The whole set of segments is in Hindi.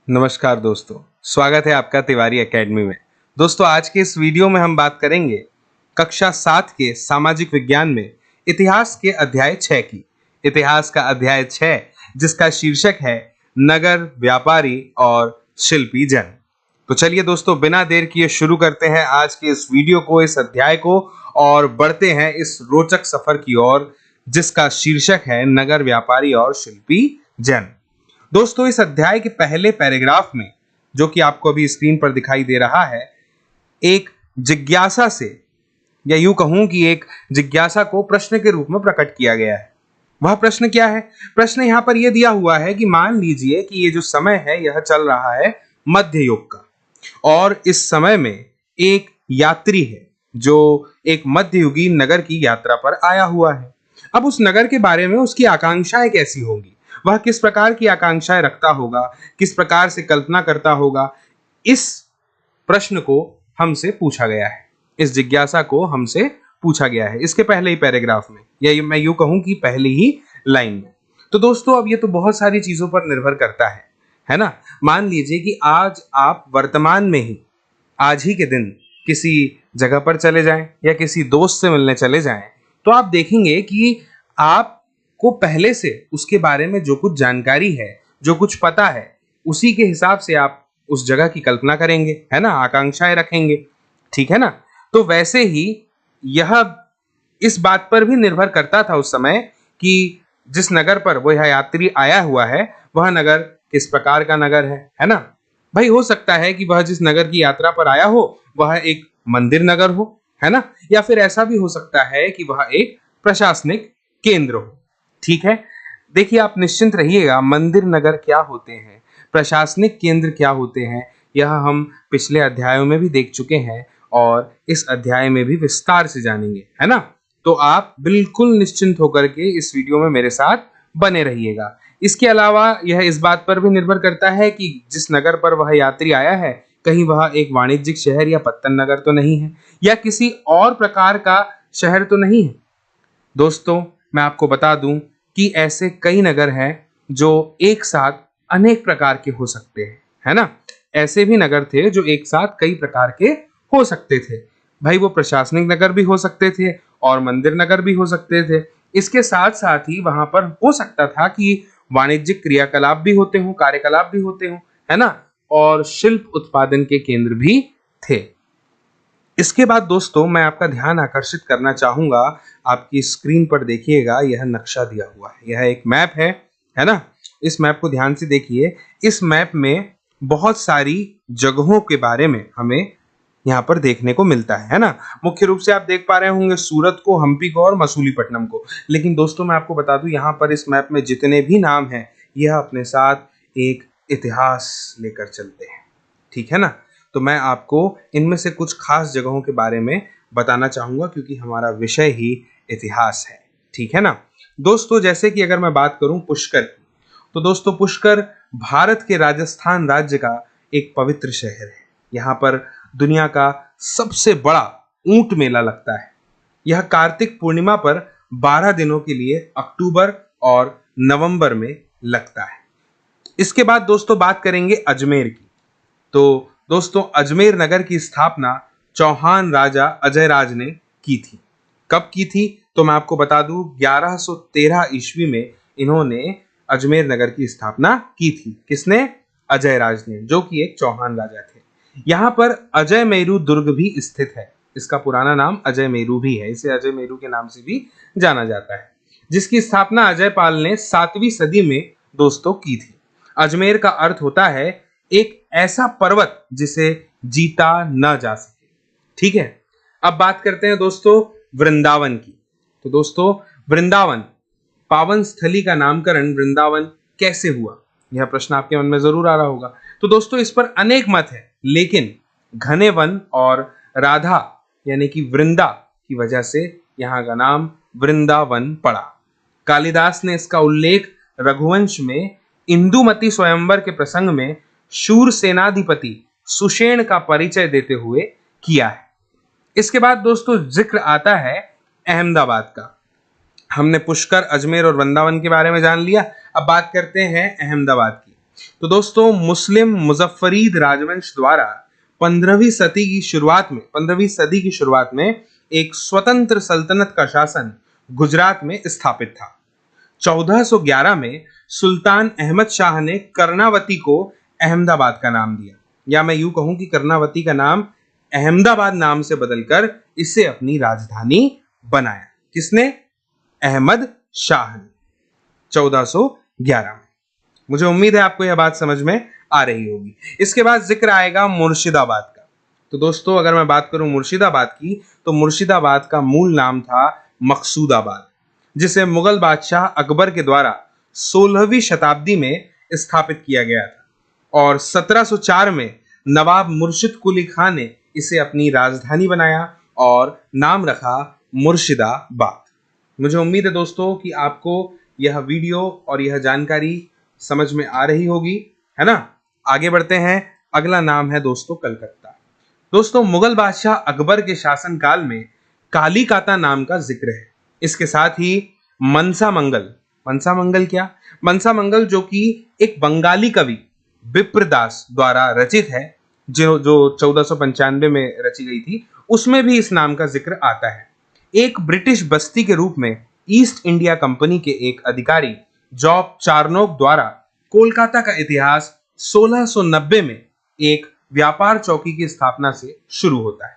नमस्कार दोस्तों, स्वागत है आपका तिवारी एकेडमी में। दोस्तों, आज के इस वीडियो में हम बात करेंगे कक्षा 7 के सामाजिक विज्ञान में इतिहास के अध्याय 6 की। इतिहास का अध्याय 6 जिसका शीर्षक है नगर, व्यापारी और शिल्पी जन। तो चलिए दोस्तों, बिना देर किए शुरू करते हैं आज के इस वीडियो को, इस अध्याय को, और बढ़ते हैं इस रोचक सफर की ओर जिसका शीर्षक है नगर, व्यापारी और शिल्पी जन। दोस्तों, इस अध्याय के पहले पैराग्राफ में, जो कि आपको अभी स्क्रीन पर दिखाई दे रहा है, एक जिज्ञासा से, या यूं कहूं कि एक जिज्ञासा को प्रश्न के रूप में प्रकट किया गया है। वह प्रश्न क्या है? प्रश्न यहां पर यह दिया हुआ है कि मान लीजिए कि ये जो समय है यह चल रहा है मध्य युग का, और इस समय में एक यात्री है जो एक मध्ययुगीन नगर की यात्रा पर आया हुआ है। अब उस नगर के बारे में उसकी आकांक्षाएं कैसी होंगी, वह किस प्रकार की आकांक्षाएं रखता होगा, किस प्रकार से कल्पना करता होगा, इस प्रश्न को हमसे पूछा गया है, इस जिज्ञासा को हमसे पूछा गया है इसके पहले ही पैराग्राफ में, या मैं यूं कहूं कि पहली ही लाइन में। तो दोस्तों, अब ये तो बहुत सारी चीजों पर निर्भर करता है ना। मान लीजिए कि आज आप वर्तमान में ही, आज ही के दिन किसी जगह पर चले जाएं या किसी दोस्त से मिलने चले जाएं, तो आप देखेंगे कि आपको पहले से उसके बारे में जो कुछ जानकारी है, जो कुछ पता है, उसी के हिसाब से आप उस जगह की कल्पना करेंगे, है ना, आकांक्षाएं रखेंगे, ठीक है ना। तो वैसे ही यह इस बात पर भी निर्भर करता था उस समय कि जिस नगर पर वह यात्री आया हुआ है वह नगर किस प्रकार का नगर है ना। भाई, हो सकता है कि वह जिस नगर की यात्रा पर आया हो वह एक मंदिर नगर हो, है ना, या फिर ऐसा भी हो सकता है कि वह एक प्रशासनिक केंद्र हो। ठीक है, देखिए, आप निश्चिंत रहिएगा, मंदिर नगर क्या होते हैं, प्रशासनिक केंद्र क्या होते हैं, यह हम पिछले अध्यायों में भी देख चुके हैं और इस अध्याय में भी विस्तार से जानेंगे, है ना। तो आप बिल्कुल निश्चिंत होकर के इस वीडियो में मेरे साथ बने रहिएगा। इसके अलावा यह इस बात पर भी निर्भर करता है कि जिस नगर पर वह यात्री आया है, कहीं वह एक वाणिज्यिक शहर या पत्तन नगर तो नहीं है, या किसी और प्रकार का शहर तो नहीं है। दोस्तों, मैं आपको बता दूं कि ऐसे कई नगर हैं जो एक साथ अनेक प्रकार के हो सकते हैं, है ना। ऐसे भी नगर थे जो एक साथ कई प्रकार के हो सकते थे। भाई, वो प्रशासनिक नगर भी हो सकते थे और मंदिर नगर भी हो सकते थे। इसके साथ साथ ही वहां पर हो सकता था कि वाणिज्यिक क्रियाकलाप भी होते हों, कार्यकलाप भी होते हों, है ना, और शिल्प उत्पादन के केंद्र भी थे। इसके बाद दोस्तों, मैं आपका ध्यान आकर्षित करना चाहूंगा, आपकी स्क्रीन पर देखिएगा, यह नक्शा दिया हुआ है, यह एक मैप है ना। इस मैप को ध्यान से देखिए। इस मैप में बहुत सारी जगहों के बारे में हमें यहाँ पर देखने को मिलता है ना। मुख्य रूप से आप देख पा रहे होंगे सूरत को, हम्पी को और मसूलीपट्टनम को। लेकिन दोस्तों, मैं आपको बता दूं, यहाँ पर इस मैप में जितने भी नाम हैं, यह अपने साथ एक इतिहास लेकर चलते हैं, ठीक है ना। तो मैं आपको इनमें से कुछ खास जगहों के बारे में बताना चाहूंगा, क्योंकि हमारा विषय ही इतिहास है, ठीक है ना। दोस्तों, जैसे कि अगर मैं बात करूं पुष्कर की, तो दोस्तों, पुष्कर भारत के राजस्थान राज्य का एक पवित्र शहर है। यहाँ पर दुनिया का सबसे बड़ा ऊंट मेला लगता है। यह कार्तिक पूर्णिमा पर 12 दिनों के लिए अक्टूबर और नवंबर में लगता है। इसके बाद दोस्तों बात करेंगे अजमेर की। तो दोस्तों, अजमेर नगर की स्थापना चौहान राजा अजयराज ने की थी। कब की थी? तो मैं आपको बता दूं, 1113 ईस्वी में इन्होंने अजमेर नगर की स्थापना की थी। किसने? अजयराज ने, जो कि एक चौहान राजा थे। यहाँ पर अजय मेरू दुर्ग भी स्थित है। इसका पुराना नाम अजय मेरू भी है, इसे अजय मेरू के नाम से भी जाना जाता है, जिसकी स्थापना अजय पाल ने 7वीं सदी में दोस्तों की थी। अजमेर का अर्थ होता है एक ऐसा पर्वत जिसे जीता न जा सके, ठीक है। अब बात करते हैं दोस्तों वृंदावन की। तो दोस्तों, वृंदावन पावन स्थली का नामकरण वृंदावन कैसे हुआ, यह प्रश्न आपके मन में जरूर आ रहा होगा। तो दोस्तों, इस पर अनेक मत है, लेकिन घने वन और राधा यानी कि वृंदा की वजह से यहाँ का नाम वृंदावन पड़ा। कालिदास ने इसका उल्लेख रघुवंश में इंदुमती स्वयंवर के प्रसंग में शूर सेनाधिपति सुषेण का परिचय देते हुए किया है। इसके बाद दोस्तों जिक्र आता है अहमदाबाद का। हमने पुष्कर, अजमेर और वृंदावन के बारे में जान लिया। अब बात करते हैं अहमदाबाद की। तो दोस्तों मुस्लिम मुजफ्फरीद राजवंश द्वारा 15वीं सदी की शुरुआत में एक स्वतंत्र सल्तनत का शासन गुजरात में स्थापित था। 1411 में सुल्तान अहमद शाह ने कर्णावती को अहमदाबाद का नाम दिया, या मैं यूं कहूं कि कर्णावती का नाम अहमदाबाद नाम से बदलकर इसे अपनी राजधानी बनाया। किसने? अहमद शाह ने 1411 में। मुझे उम्मीद है आपको यह बात समझ में आ रही होगी। इसके बाद जिक्र आएगा मुर्शिदाबाद का। तो दोस्तों अगर मैं बात करूं मुर्शिदाबाद की, तो मुर्शिदाबाद का मूल नाम था मकसूदाबाद, जिसे मुगल बादशाह अकबर के द्वारा 16वीं शताब्दी में स्थापित किया गया था और 1704 में नवाब मुर्शिद कुली खान ने इसे अपनी राजधानी बनाया और नाम रखा मुर्शिदाबाद। मुझे उम्मीद है दोस्तों कि आपको यह वीडियो और यह जानकारी समझ में आ रही होगी, है ना। आगे बढ़ते हैं। अगला नाम है दोस्तों कलकत्ता। दोस्तों मुगल बादशाह अकबर के शासनकाल में कालीकाता नाम का जिक्र है। इसके साथ ही मनसा मंगल क्या? मनसा मंगल जो कि एक बंगाली कवि विप्रदास द्वारा रचित है, जो 1495 में रची गई थी, उसमें भी इस नाम का जिक्र आता है। एक ब्रिटिश बस्ती के रूप में ईस्ट इंडिया कंपनी के एक अधिकारी जॉब चार्नोक द्वारा कोलकाता का इतिहास 1690 में एक व्यापार चौकी की स्थापना से शुरू होता है।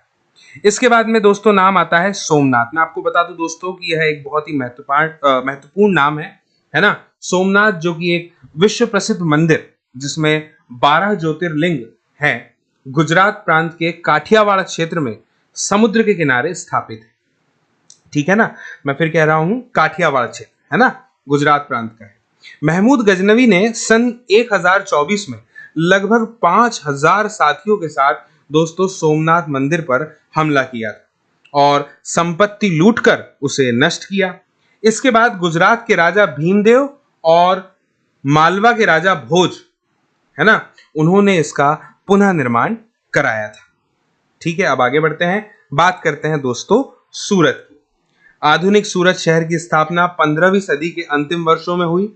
इसके बाद में दोस्तों नाम आता है सोमनाथ। मैं आपको बता दूं दोस्तों कि यह एक बहुत ही महत्वपूर्ण नाम है ना। सोमनाथ जो कि एक विश्व प्रसिद्ध मंदिर जिसमें 12 ज्योतिर्लिंग हैं, गुजरात प्रांत के काठियावाड़ क्षेत्र में समुद्र के किनारे स्थापित है। ठीक है ना, मैं फिर कह रहा हूं काठियावाड़ क्षेत्र, है ना, गुजरात प्रांत का है। महमूद गजनवी ने सन 1024 में लगभग 5000 साथियों के साथ दोस्तों सोमनाथ मंदिर पर हमला किया था और संपत्ति लूटकर उसे नष्ट किया। इसके बाद गुजरात के राजा भीमदेव और मालवा के राजा भोज, है ना, उन्होंने इसका पुनः निर्माण कराया था। ठीक है, अब आगे बढ़ते हैं। बात करते हैं दोस्तों सूरत की। आधुनिक सूरत शहर की स्थापना 15वीं सदी के अंतिम वर्षों में हुई।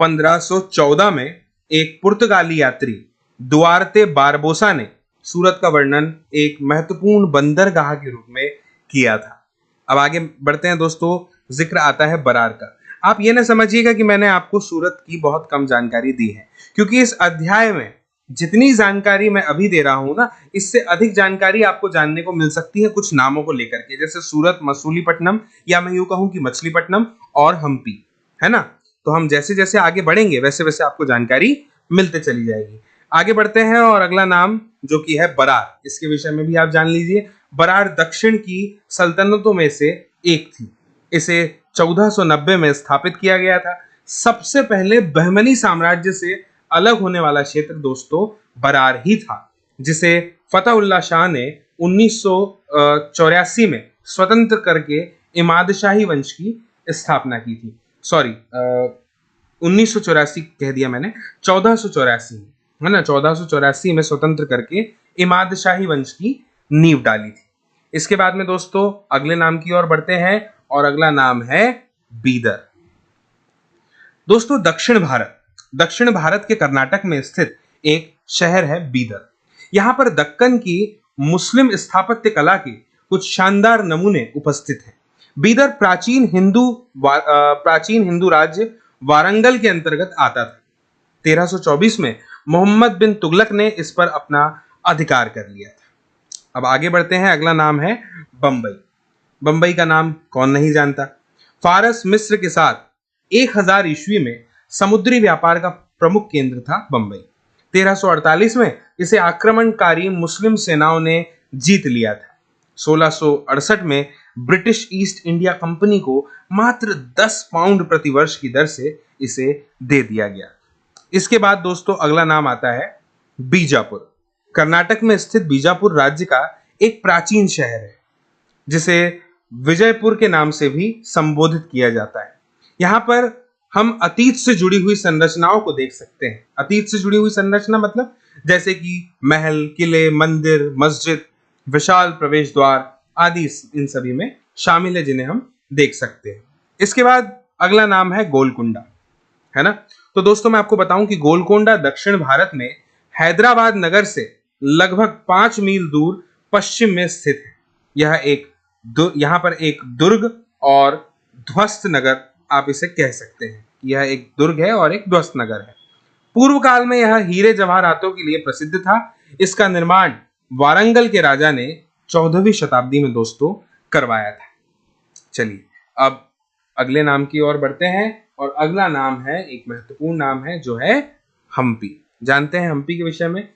1514 में एक पुर्तगाली यात्री दुआरते बारबोसा ने सूरत का वर्णन एक महत्वपूर्ण बंदरगाह के रूप में किया था। अब आगे बढ़ते हैं दोस्तों। जिक्र आता है बरार का। आप ये ना समझिएगा कि मैंने आपको सूरत की बहुत कम जानकारी दी है, क्योंकि इस अध्याय में जितनी जानकारी मैं अभी दे रहा हूं ना, इससे अधिक जानकारी आपको जानने को मिल सकती है कुछ नामों को लेकर के, जैसे सूरत, मसूलीपट्टनम, या मैं यूं कहूं कि मछलीपट्टनम और हम्पी, है ना। तो हम जैसे जैसे आगे बढ़ेंगे वैसे वैसे आपको जानकारी मिलते चली जाएगी। आगे बढ़ते हैं और अगला नाम जो कि है बरार, इसके विषय में भी आप जान लीजिए। बरार दक्षिण की सल्तनतों में से एक थी। इसे 1490 में स्थापित किया गया था। सबसे पहले बहमनी साम्राज्य से अलग होने वाला क्षेत्र दोस्तों बरार ही था, जिसे फतेहुल्लाह शाह ने 1984 में स्वतंत्र करके इमादशाही वंश की स्थापना की थी। सॉरी, 1984 कह दिया मैंने, 1484 है ना, 1484 में स्वतंत्र करके इमादशाही वंश की नींव डाली थी। इसके बाद में दोस्तों अगले नाम की ओर बढ़ते हैं और अगला नाम है बीदर। दोस्तों दक्षिण भारत के कर्नाटक में स्थित एक शहर है बीदर। यहां पर दक्कन की मुस्लिम स्थापत्य कला के कुछ शानदार नमूने उपस्थित हैं। बीदर प्राचीन हिंदू राज्य वारंगल के अंतर्गत आता था। 1324 में मोहम्मद बिन तुगलक ने इस पर अपना अधिकार कर लिया था। अब आगे बढ़ते हैं। अगला नाम है बंबई। बंबई का नाम कौन नहीं जानता। फारस मिस्र के साथ 1000 ईस्वी में समुद्री व्यापार का प्रमुख केंद्र था बंबई। 1348 में इसे आक्रमणकारी मुस्लिम सेनाओं ने जीत लिया था। 1668 में ब्रिटिश ईस्ट इंडिया कंपनी को मात्र 10 पाउंड प्रति वर्ष की दर से इसे दे दिया गया। इसके बाद दोस्तों अगला नाम आता है बीजापुर। कर्नाटक में स्थित बीजापुर राज्य का एक प्राचीन शहर है, जिसे विजयपुर के नाम से भी संबोधित किया जाता है। यहां पर हम अतीत से जुड़ी हुई संरचनाओं को देख सकते हैं। अतीत से जुड़ी हुई संरचना मतलब जैसे कि महल, किले, मंदिर, मस्जिद, विशाल प्रवेश द्वार आदि इन सभी में शामिल है, जिन्हें हम देख सकते हैं। इसके बाद अगला नाम है गोलकुंडा, है ना। तो दोस्तों मैं आपको बताऊं कि गोलकोंडा दक्षिण भारत में हैदराबाद नगर से लगभग 5 मील दूर पश्चिम में स्थित है। यहाँ पर एक दुर्ग और ध्वस्त नगर आप इसे कह सकते हैं। यह एक दुर्ग है और एक ध्वस्त नगर है। पूर्व काल में यह हीरे जवाहरातों के लिए प्रसिद्ध था। इसका निर्माण वारंगल के राजा ने 14वीं शताब्दी में दोस्तों करवाया था। चलिए अब अगले नाम की ओर बढ़ते हैं और अगला नाम है, एक महत्वपूर्ण नाम है जो है हम्पी। जानते हैं हम्पी के विषय में।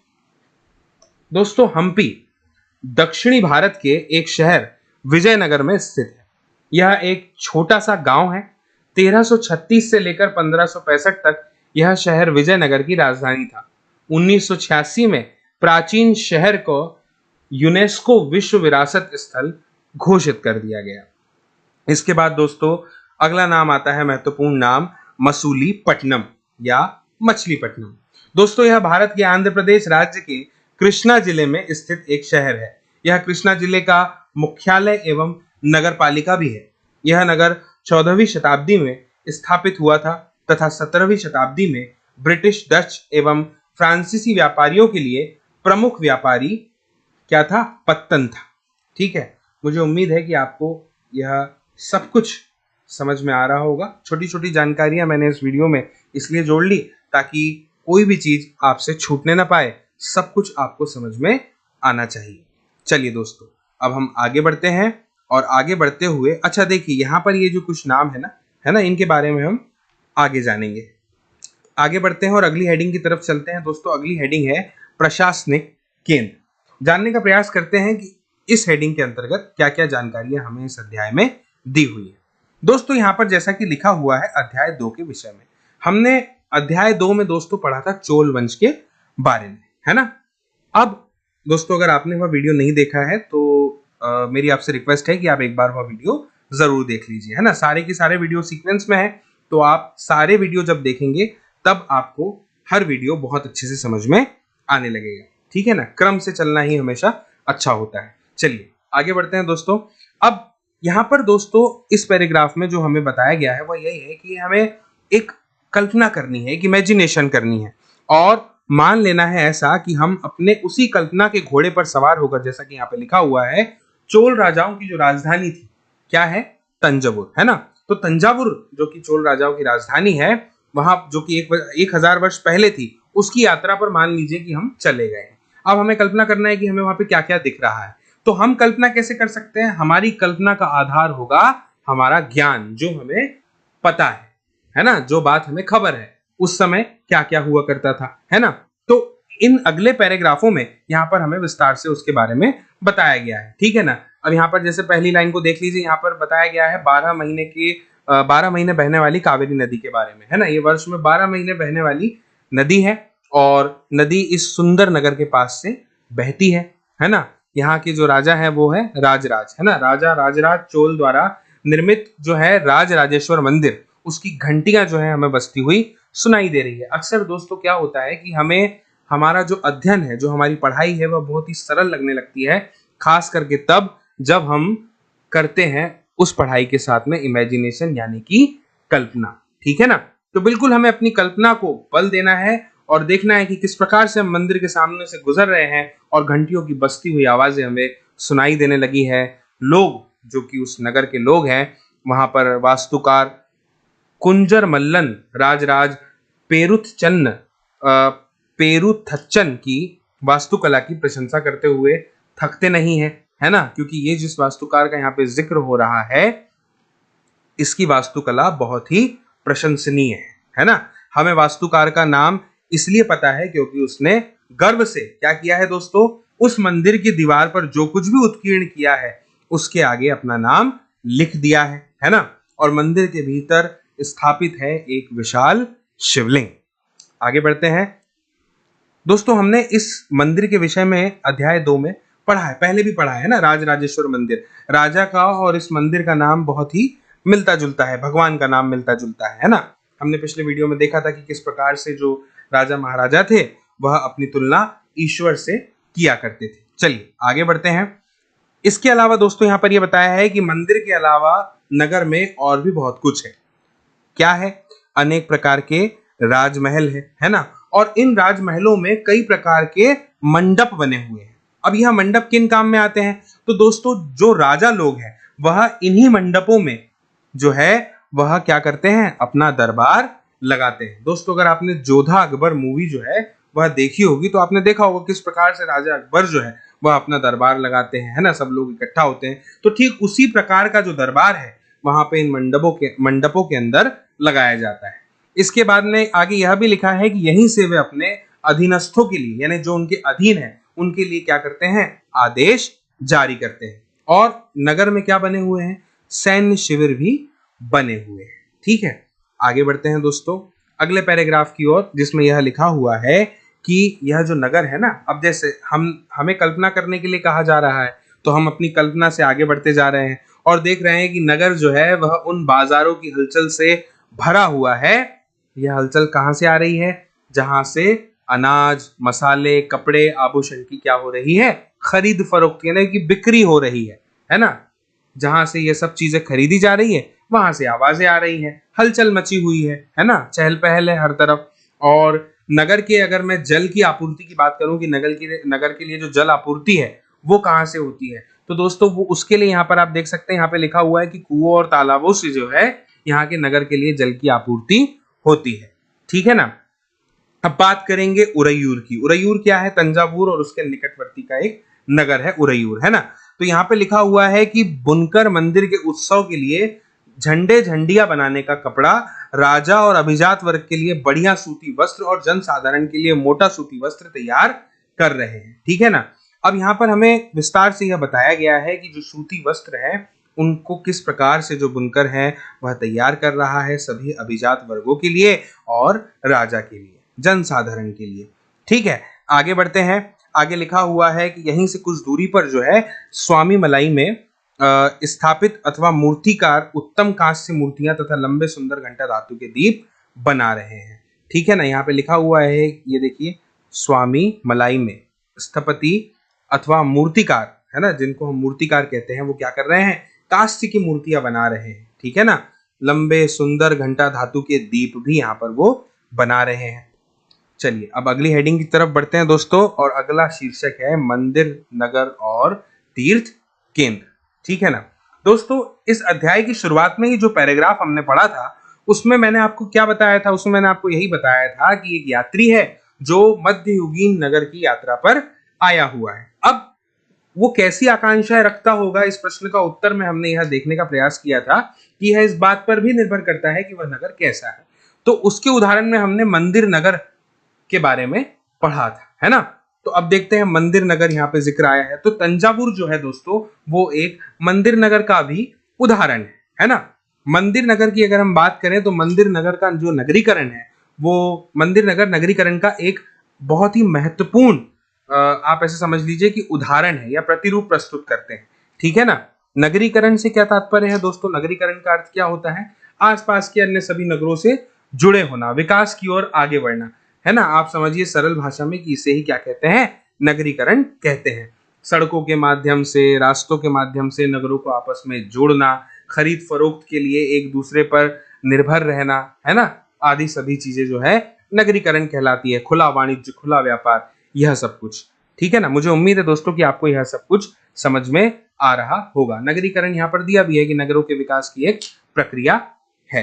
दोस्तों हम्पी दक्षिणी भारत के एक शहर विजयनगर में स्थित है। यह एक छोटा सा गांव है। 1336 से लेकर 1565 तक यह शहर विजयनगर की राजधानी था। 1986 में प्राचीन शहर को यूनेस्को विश्व विरासत स्थल घोषित कर दिया गया। इसके बाद दोस्तों अगला नाम आता है, महत्वपूर्ण नाम, मसूलीपट्टनम या मछलीपट्टनम। दोस्तों यह भारत के आंध्र प्रदेश राज्य के कृष्णा जिले में स्थित एक शहर है। यह कृष्णा जिले का मुख्यालय एवं नगर पालिका भी है। यह नगर 14वीं शताब्दी में स्थापित हुआ था तथा 17वीं शताब्दी में ब्रिटिश, डच एवं फ्रांसीसी व्यापारियों के लिए प्रमुख व्यापारी क्या था, पत्तन था। ठीक है, मुझे उम्मीद है कि आपको यह सब कुछ समझ में आ रहा होगा। छोटी छोटी जानकारियां मैंने इस वीडियो में इसलिए जोड़ ली ताकि कोई भी चीज आपसे छूटने ना पाए, सब कुछ आपको समझ में आना चाहिए। चलिए दोस्तों अब हम आगे बढ़ते हैं और आगे बढ़ते हुए, अच्छा देखिए यहाँ पर ये जो कुछ नाम है ना, इनके बारे में हम आगे जानेंगे। आगे बढ़ते हैं और अगली हेडिंग की तरफ चलते हैं। दोस्तों अगली हेडिंग है प्रशासनिक केंद्र। जानने का प्रयास करते हैं कि इस हेडिंग के अंतर्गत क्या क्या जानकारियां हमें इस अध्याय में दी हुई है। दोस्तों यहाँ पर जैसा कि लिखा हुआ है अध्याय 2 के विषय में, हमने अध्याय 2 में दोस्तों पढ़ा था चोल वंश के बारे में, है ना। अब दोस्तों अगर आपने वह वीडियो नहीं देखा है तो मेरी आपसे रिक्वेस्ट है कि आप एक बार वह वीडियो जरूर देख लीजिए, है ना। सारे के सारे वीडियो सीक्वेंस में है, तो आप सारे वीडियो जब देखेंगे तब आपको हर वीडियो बहुत अच्छे से समझ में आने लगेगा। ठीक है ना, क्रम से चलना ही हमेशा अच्छा होता है। चलिए आगे बढ़ते हैं दोस्तों। अब यहाँ पर दोस्तों इस पैराग्राफ में जो हमें बताया गया है वह यही है कि हमें एक कल्पना करनी है, एक इमेजिनेशन करनी है और मान लेना है ऐसा कि हम अपने उसी कल्पना के घोड़े पर सवार होकर, जैसा कि यहाँ पे लिखा हुआ है, चोल राजाओं की जो राजधानी थी क्या है, तंजावुर, है ना। तो तंजावुर जो कि चोल राजाओं की राजधानी है, वहां जो कि 1000 वर्ष पहले थी, उसकी यात्रा पर मान लीजिए कि हम चले गए हैं। अब हमें कल्पना करना है कि हमें वहां पे क्या क्या दिख रहा है। तो हम कल्पना कैसे कर सकते हैं, हमारी कल्पना का आधार होगा हमारा ज्ञान, जो हमें पता है ना, जो बात हमें खबर है उस समय क्या क्या हुआ करता था, है ना। तो इन अगले पैराग्राफों में यहाँ पर हमें विस्तार से उसके बारे में बताया गया है। ठीक है ना। अब यहाँ पर जैसे पहली लाइन को देख लीजिए, यहाँ पर बताया गया है 12 महीने बहने वाली कावेरी नदी के बारे में, है ना। ये वर्ष में 12 महीने बहने वाली नदी है और नदी इस सुंदर नगर के पास से बहती है ना। यहाँ के जो राजा है वो है राजराज, है ना। राजा राजराज चोल द्वारा निर्मित जो है राज राजेश्वर मंदिर, उसकी घंटियां जो है हमें बजती हुई सुनाई दे रही है। अक्सर दोस्तों क्या होता है कि हमें हमारा जो अध्ययन है, जो हमारी पढ़ाई है, वह बहुत ही सरल लगने लगती है, खास करके तब जब हम करते हैं उस पढ़ाई के साथ में इमेजिनेशन यानी कि कल्पना। ठीक है ना। तो बिल्कुल हमें अपनी कल्पना को बल देना है और देखना है कि किस प्रकार से हम मंदिर के सामने से गुजर रहे हैं और घंटियों की बजती हुई आवाजें हमें सुनाई देने लगी है। लोग जो कि उस नगर के लोग हैं, वहां पर वास्तुकार कुंजर मल्लन राजराज पेरुथच्चन की वास्तुकला की प्रशंसा करते हुए थकते नहीं है ना। क्योंकि ये जिस वास्तुकार का यहाँ पे जिक्र हो रहा है, इसकी वास्तुकला बहुत ही प्रशंसनीय है ना। हमें वास्तुकार का नाम इसलिए पता है क्योंकि उसने गर्व से क्या किया है दोस्तों, उस मंदिर की दीवार पर जो कुछ भी उत्कीर्ण किया है उसके आगे अपना नाम लिख दिया है ना। और मंदिर के भीतर स्थापित है एक विशाल शिवलिंग। आगे बढ़ते हैं दोस्तों। हमने इस मंदिर के विषय में अध्याय 2 में पढ़ा है, पहले भी पढ़ा है ना, राज राजेश्वर मंदिर। राजा का और इस मंदिर का नाम बहुत ही मिलता जुलता है, भगवान का नाम मिलता जुलता है ना। हमने पिछले वीडियो में देखा था कि किस प्रकार से जो राजा महाराजा थे वह अपनी तुलना ईश्वर से किया करते थे। चलिए आगे बढ़ते हैं। इसके अलावा दोस्तों यहाँ पर यह बताया है कि मंदिर के अलावा नगर में और भी बहुत कुछ है। क्या है, अनेक प्रकार के राजमहल है ना। और इन राजमहलों में कई प्रकार के मंडप बने हुए हैं। अब यह मंडप किन काम में आते हैं? तो दोस्तों जो राजा लोग हैं वह इन्हीं मंडपों में जो है वह क्या करते हैं, अपना दरबार लगाते हैं। दोस्तों अगर आपने जोधा अकबर मूवी जो है वह देखी होगी तो आपने देखा होगा किस प्रकार से राजा अकबर जो है वह अपना दरबार लगाते हैं, है ना, सब लोग इकट्ठा होते हैं। तो ठीक उसी प्रकार का जो दरबार है वहां पे इन मंडपों के अंदर लगाया जाता है। इसके बाद में आगे यह भी लिखा है कि यहीं से वे अपने अधीनस्थों के लिए, यानी जो उनके अधीन है उनके लिए क्या करते हैं, आदेश जारी करते हैं। और नगर में क्या बने हुए हैं, सैन्य शिविर भी बने हुए हैं। ठीक है, आगे बढ़ते हैं दोस्तों अगले पैराग्राफ की ओर, जिसमें यह लिखा हुआ है कि यह जो नगर है ना, अब जैसे हमें कल्पना करने के लिए कहा जा रहा है तो हम अपनी कल्पना से आगे बढ़ते जा रहे हैं और देख रहे हैं कि नगर जो है वह उन बाजारों की हलचल से भरा हुआ है। यह हलचल कहाँ से आ रही है, जहां से अनाज, मसाले, कपड़े, आभूषण की क्या हो रही है, खरीद फरोख्त, यानी कि बिक्री हो रही है ना। जहां से ये सब चीजें खरीदी जा रही है वहां से आवाजें आ रही हैं, हलचल मची हुई है ना, चहल पहल है हर तरफ। और नगर के, अगर मैं जल की आपूर्ति की बात करूं कि नगर के लिए जो जल आपूर्ति है वो कहाँ से होती है, तो दोस्तों वो उसके लिए यहाँ पर आप देख सकते हैं, यहाँ पे लिखा हुआ है कि कुओं और तालाबों से जो है यहाँ के नगर के लिए जल की आपूर्ति होती है। ठीक है ना। अब बात करेंगे उरैयूर की। उरैयूर क्या है, तंजावुर और उसके निकटवर्ती का एक नगर है उरैयूर, है ना। तो यहाँ पे लिखा हुआ है कि बुनकर मंदिर के उत्सव के लिए झंडे झंडिया बनाने का कपड़ा, राजा और अभिजात वर्ग के लिए बढ़िया सूती वस्त्र और जनसाधारण के लिए मोटा सूती वस्त्र तैयार कर रहे हैं। ठीक है ना। अब यहाँ पर हमें विस्तार से यह बताया गया है कि जो सूती वस्त्र है उनको किस प्रकार से जो बुनकर है वह तैयार कर रहा है सभी अभिजात वर्गों के लिए और राजा के लिए, जनसाधारण के लिए। ठीक है, आगे बढ़ते हैं। आगे लिखा हुआ है कि यहीं से कुछ दूरी पर जो है स्वामी मलाई में स्थापित अथवा मूर्तिकार उत्तम कांस्य मूर्तियां तथा लंबे सुंदर घंटा धातु के दीप बना रहे हैं। ठीक है ना। यहाँ पे लिखा हुआ है, ये देखिए, स्वामी मलाई में स्थपति अथवा मूर्तिकार, है ना, जिनको हम मूर्तिकार कहते हैं, वो क्या कर रहे हैं, कांस्य की मूर्तियां बना रहे हैं। ठीक है ना। लंबे सुंदर घंटा धातु के दीप भी यहाँ पर वो बना रहे हैं। चलिए अब अगली हेडिंग की तरफ बढ़ते हैं दोस्तों, और अगला शीर्षक है मंदिर, नगर और तीर्थ केंद्र। ठीक है ना दोस्तों। इस अध्याय की शुरुआत में ही जो पैराग्राफ हमने पढ़ा था उसमें मैंने आपको क्या बताया था, उसमें मैंने आपको यही बताया था कि एक यात्री है जो मध्ययुगीन नगर की यात्रा पर आया हुआ है। अब वो कैसी आकांक्षाएं रखता होगा, इस प्रश्न का उत्तर में हमने यह देखने का प्रयास किया था कि यह इस बात पर भी निर्भर करता है कि वह नगर कैसा है। तो उसके उदाहरण में हमने मंदिर नगर के बारे में पढ़ा था, है ना। तो अब देखते हैं मंदिर नगर यहाँ पे जिक्र आया है, तो तंजावुर जो है दोस्तों वो एक मंदिर नगर का भी उदाहरण है ना। मंदिर नगर की अगर हम बात करें तो मंदिर नगर का जो नगरीकरण है वो मंदिर नगर नगरीकरण का एक बहुत ही महत्वपूर्ण, आप ऐसे समझ लीजिए कि उदाहरण है या प्रतिरूप प्रस्तुत करते हैं। ठीक है ना। नगरीकरण से क्या तात्पर्य है दोस्तों, नगरीकरण का अर्थ क्या होता है, आसपास के अन्य सभी नगरों से जुड़े होना, विकास की ओर आगे बढ़ना, है ना। आप समझिए सरल भाषा में कि इसे ही क्या कहते हैं, नगरीकरण कहते हैं। सड़कों के माध्यम से, रास्तों के माध्यम से नगरों को आपस में जोड़ना, खरीद फरोख्त के लिए एक दूसरे पर निर्भर रहना, है ना, आदि सभी चीजें जो है नगरीकरण कहलाती है। खुला वाणिज्य, खुला व्यापार, यह सब कुछ। ठीक है ना। मुझे उम्मीद है दोस्तों कि आपको यह सब कुछ समझ में आ रहा होगा। नगरीकरण यहाँ पर दिया भी है कि नगरों के विकास की एक प्रक्रिया है।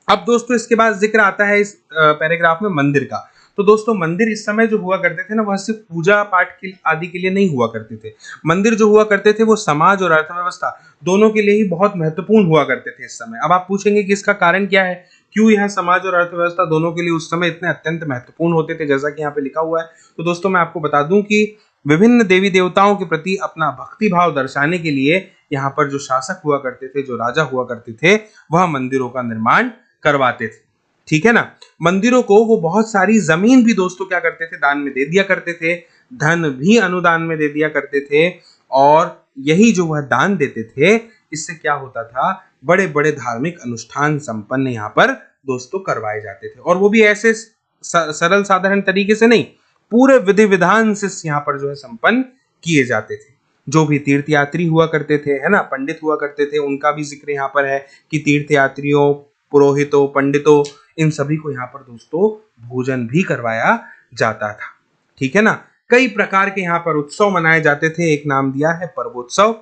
अब दोस्तों इसके बाद जिक्र आता है इस पैराग्राफ में मंदिर का। तो दोस्तों मंदिर इस समय जो हुआ करते थे ना, वह सिर्फ पूजा पाठ के आदि के लिए नहीं हुआ करते थे। मंदिर जो हुआ करते थे वो समाज और अर्थव्यवस्था दोनों के लिए ही बहुत महत्वपूर्ण हुआ करते थे इस समय। अब आप पूछेंगे कि इसका कारण क्या है, क्यों यह समाज और अर्थव्यवस्था दोनों के लिए उस समय इतने अत्यंत महत्वपूर्ण होते थे, जैसा कि यहाँ पे लिखा हुआ है। तो दोस्तों मैं आपको बता दूं कि विभिन्न देवी देवताओं के प्रति अपना भक्ति भाव दर्शाने के लिए यहाँ पर जो शासक हुआ करते थे, जो राजा हुआ करते थे, वह मंदिरों का निर्माण करवाते थे। ठीक है ना। मंदिरों को वो बहुत सारी जमीन भी दोस्तों क्या करते थे, दान में दे दिया करते थे, धन भी अनुदान में दे दिया करते थे। और यही जो वह दान देते थे, इससे क्या होता था, बड़े बड़े धार्मिक अनुष्ठान संपन्न यहाँ पर दोस्तों करवाए जाते थे। और वो भी ऐसे सरल साधारण तरीके से नहीं, पूरे विधि विधान से यहाँ पर जो है संपन्न किए जाते थे। जो भी तीर्थयात्री हुआ करते थे, है ना, पंडित हुआ करते थे, उनका भी जिक्र यहाँ पर है कि तीर्थयात्रियों पुरोहितों, पंडितों, इन सभी को यहाँ पर दोस्तों भोजन भी करवाया जाता था। ठीक है ना। कई प्रकार के यहाँ पर उत्सव मनाए जाते थे, एक नाम दिया है पर्वोत्सव।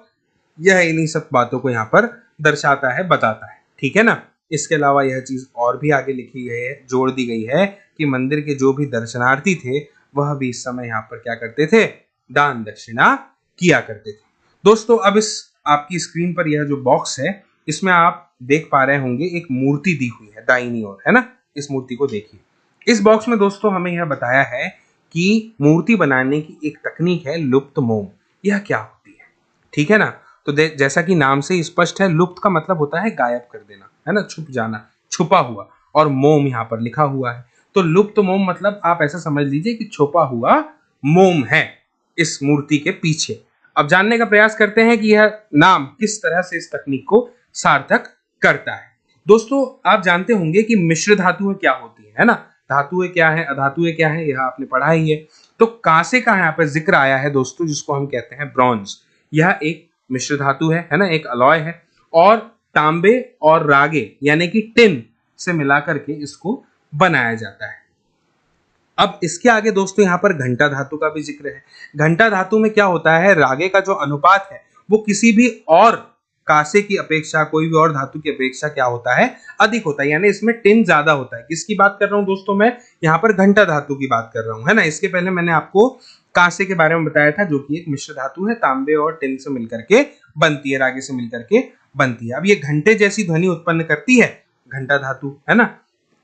यह इन्हीं सब बातों को यहाँ पर दर्शाता है, बताता है। ठीक है ना। इसके अलावा यह चीज और भी आगे लिखी गई है, जोड़ दी गई है कि मंदिर के जो भी दर्शनार्थी थे वह भी इस समय यहाँ पर क्या करते थे, दान दक्षिणा किया करते थे। दोस्तों अब इस आपकी स्क्रीन पर यह जो बॉक्स है, इसमें आप देख पा रहे होंगे एक मूर्ति दी हुई है दाहिनी ओर, है ना। इस मूर्ति को देखिए। इस बॉक्स में दोस्तों हमें यह बताया है कि मूर्ति बनाने की एक तकनीक है लुप्त मोम। यह क्या होती है? ठीक है ना। तो जैसा कि नाम से स्पष्ट है, लुप्त का मतलब होता है गायब कर देना, है ना, छुप जाना, छुपा हुआ, और मोम यहाँ पर लिखा हुआ है। तो लुप्त मोम मतलब आप ऐसा समझ लीजिए कि छुपा हुआ मोम है इस मूर्ति के पीछे। अब जानने का प्रयास करते हैं कि यह नाम किस तरह से इस तकनीक को सार्थक करता है। दोस्तों आप जानते होंगे कि मिश्र धातुएं क्या होती है ना। धातुएं क्या है, अधातुएं क्या है, यह आपने पढ़ा ही है। तो कांसे का यहाँ पर जिक्र आया है दोस्तों, जिसको हम कहते हैं ब्रॉन्ज। यह एक मिश्र धातु है ना, एक अलॉय है। और तांबे और रागे यानी कि टिन से मिलाकर के इसको बनाया जाता है। अब इसके आगे दोस्तों यहाँ पर घंटा धातु का भी जिक्र है। घंटा धातु में क्या होता है, रागे का जो अनुपात है वो किसी भी और कांसे की अपेक्षा, कोई भी और धातु की अपेक्षा क्या होता है, अधिक होता है, यानी इसमें टिन ज्यादा होता है। किसकी बात कर रहा हूं दोस्तों, मैं यहाँ पर घंटा धातु की बात कर रहा हूं, है ना। इसके पहले मैंने आपको कांसे के बारे में बताया था, जो कि एक मिश्र धातु है, तांबे और टिन से मिलकर के बनती है, रागे से मिलकर के बनती है। अब ये घंटे जैसी ध्वनि उत्पन्न करती है घंटा धातु, है ना।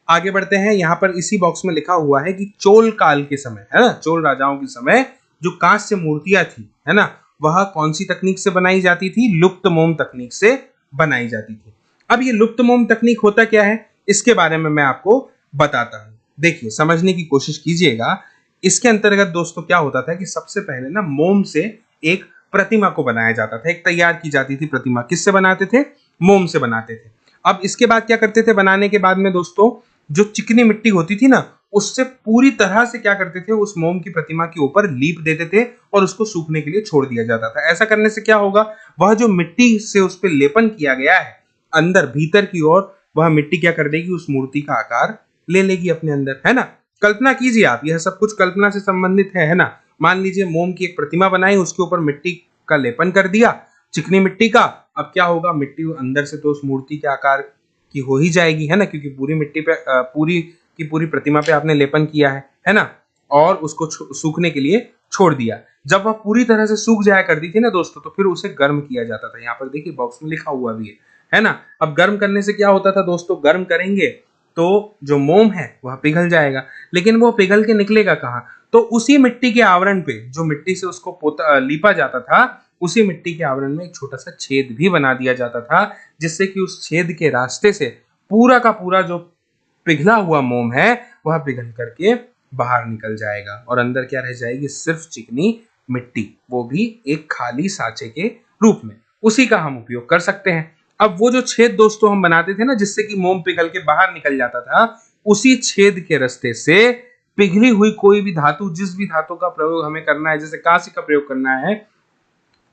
आगे बढ़ते हैं। यहाँ पर इसी बॉक्स में लिखा हुआ है कि चोल काल के समय, है ना, चोल राजाओं के समय जो कांस्य मूर्तियां थी, है ना, वह कौन सी तकनीक से बनाई जाती थी, लुप्त मोम तकनीक से बनाई जाती थी। अब ये लुप्त मोम तकनीक होता क्या है, इसके बारे में मैं आपको बताता हूं। देखिए समझने की कोशिश कीजिएगा। इसके अंतर्गत दोस्तों क्या होता था कि सबसे पहले ना मोम से एक प्रतिमा को बनाया जाता था, एक तैयार की जाती थी प्रतिमा। किससे बनाते थे, मोम से बनाते थे। अब इसके बाद क्या करते थे, बनाने के बाद में दोस्तों जो चिकनी मिट्टी होती थी ना, उससे पूरी तरह से क्या करते थे, उस मोम की प्रतिमा के ऊपर लीप देते थे और उसको सूखने के लिए छोड़ दिया जाता था। ऐसा करने से क्या होगा, वह जो मिट्टी से उस पर लेपन किया गया है अंदर भीतर की ओर, वह मिट्टी क्या कर देगी, उस मूर्ति का आकार ले लेगी अपने अंदर, है ना। कल्पना कीजिए आप, यह सब कुछ कल्पना से संबंधित है ना। मान लीजिए मोम की एक प्रतिमा बनाई, उसके ऊपर मिट्टी का लेपन कर दिया, चिकनी मिट्टी का। अब क्या होगा, मिट्टी अंदर से तो उस मूर्ति के आकार की हो ही जाएगी, है ना, क्योंकि पूरी मिट्टी पे पूरी की पूरी प्रतिमा पे आपने लेपन किया है ना, और उसको सूखने के लिए छोड़ दिया। जब वह पूरी तरह से सूख जाया करती थी ना दोस्तों, तो फिर उसे गर्म किया जाता था। यहाँ पर देखिए बॉक्स में लिखा हुआ भी है ना। अब गर्म करने से क्या होता था दोस्तों, गर्म करेंगे तो जो मोम है वह पिघल जाएगा, लेकिन वो पिघल के निकलेगा कहाँ, तो उसी मिट्टी के आवरण पे, जो मिट्टी से उसको लीपा जाता था, उसी मिट्टी के आवरण में एक छोटा सा छेद भी बना दिया जाता था, जिससे कि उस छेद के रास्ते से पूरा का पूरा जो पिघला हुआ मोम है वह पिघल करके बाहर निकल जाएगा और अंदर क्या रह जाएगी, सिर्फ चिकनी मिट्टी, वो भी एक खाली साँचे के रूप में। उसी का हम उपयोग कर सकते हैं। अब वो जो छेद दोस्तों हम बनाते थे ना, जिससे कि मोम पिघल के बाहर निकल जाता था, उसी छेद के रास्ते से पिघली हुई कोई भी धातु, जिस भी धातु का प्रयोग हमें करना है, जैसे कांस्य का प्रयोग करना है,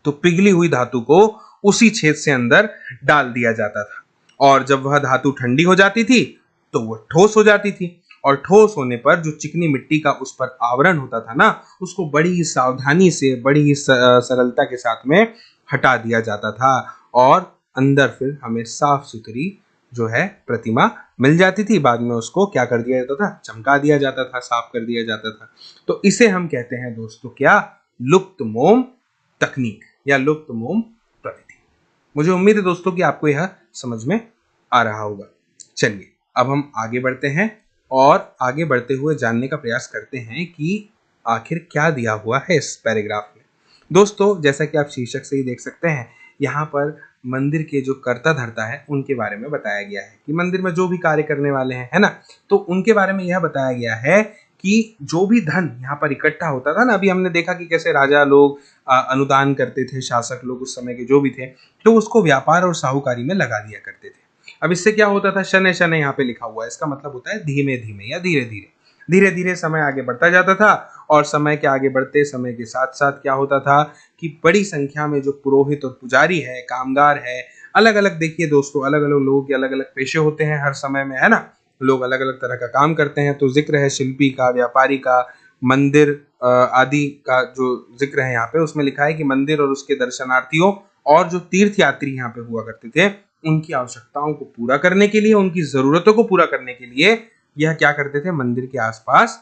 तो पिघली हुई धातु को उसी छेद से अंदर डाल दिया जाता था। और जब वह धातु ठंडी हो जाती थी तो वह ठोस हो जाती थी, और ठोस होने पर जो चिकनी मिट्टी का उस पर आवरण होता था ना, उसको बड़ी ही सावधानी से, बड़ी ही सरलता के साथ में हटा दिया जाता था, और अंदर फिर हमें साफ सुथरी जो है प्रतिमा मिल जाती थी। बाद में उसको क्या कर दिया जाता था, चमका दिया जाता था, साफ कर दिया जाता था। तो इसे हम कहते हैं दोस्तों क्या, लुप्त मोम तकनीक या लुप्त मोम प्रविधि। मुझे उम्मीद है दोस्तों कि आपको यह समझ में आ रहा होगा। चलिए अब हम आगे बढ़ते हैं और आगे बढ़ते हुए जानने का प्रयास करते हैं कि आखिर क्या दिया हुआ है इस पैराग्राफ में। दोस्तों जैसा कि आप शीर्षक से ही देख सकते हैं, यहाँ पर मंदिर के जो कर्ता धर्ता है उनके बारे में बताया गया है कि मंदिर में जो भी कार्य करने वाले हैं, है ना, तो उनके बारे में यह बताया गया है कि जो भी धन यहाँ पर इकट्ठा होता था ना, अभी हमने देखा कि कैसे राजा लोग अनुदान करते थे, शासक लोग उस समय के जो भी थे, तो उसको व्यापार और साहूकारी में लगा दिया करते थे। अब इससे क्या होता था, शनै शनै यहाँ पे लिखा हुआ है, इसका मतलब होता है धीमे धीमे या धीरे धीरे। धीरे धीरे समय आगे बढ़ता जाता था, और समय के आगे बढ़ते समय के साथ साथ क्या होता था कि बड़ी संख्या में जो पुरोहित और पुजारी है, कामगार है, अलग अलग देखिए दोस्तों, अलग अलग लोगों के अलग अलग पेशे होते हैं हर समय में, है ना, लोग अलग अलग तरह का काम करते हैं। तो जिक्र है शिल्पी का, व्यापारी का, मंदिर आदि का जो जिक्र है यहाँ पे, उसमें लिखा है कि मंदिर और उसके दर्शनार्थियों और जो तीर्थ यात्री यहाँ पे हुआ करते थे, उनकी आवश्यकताओं को पूरा करने के लिए, उनकी जरूरतों को पूरा करने के लिए यह क्या करते थे, मंदिर के आसपास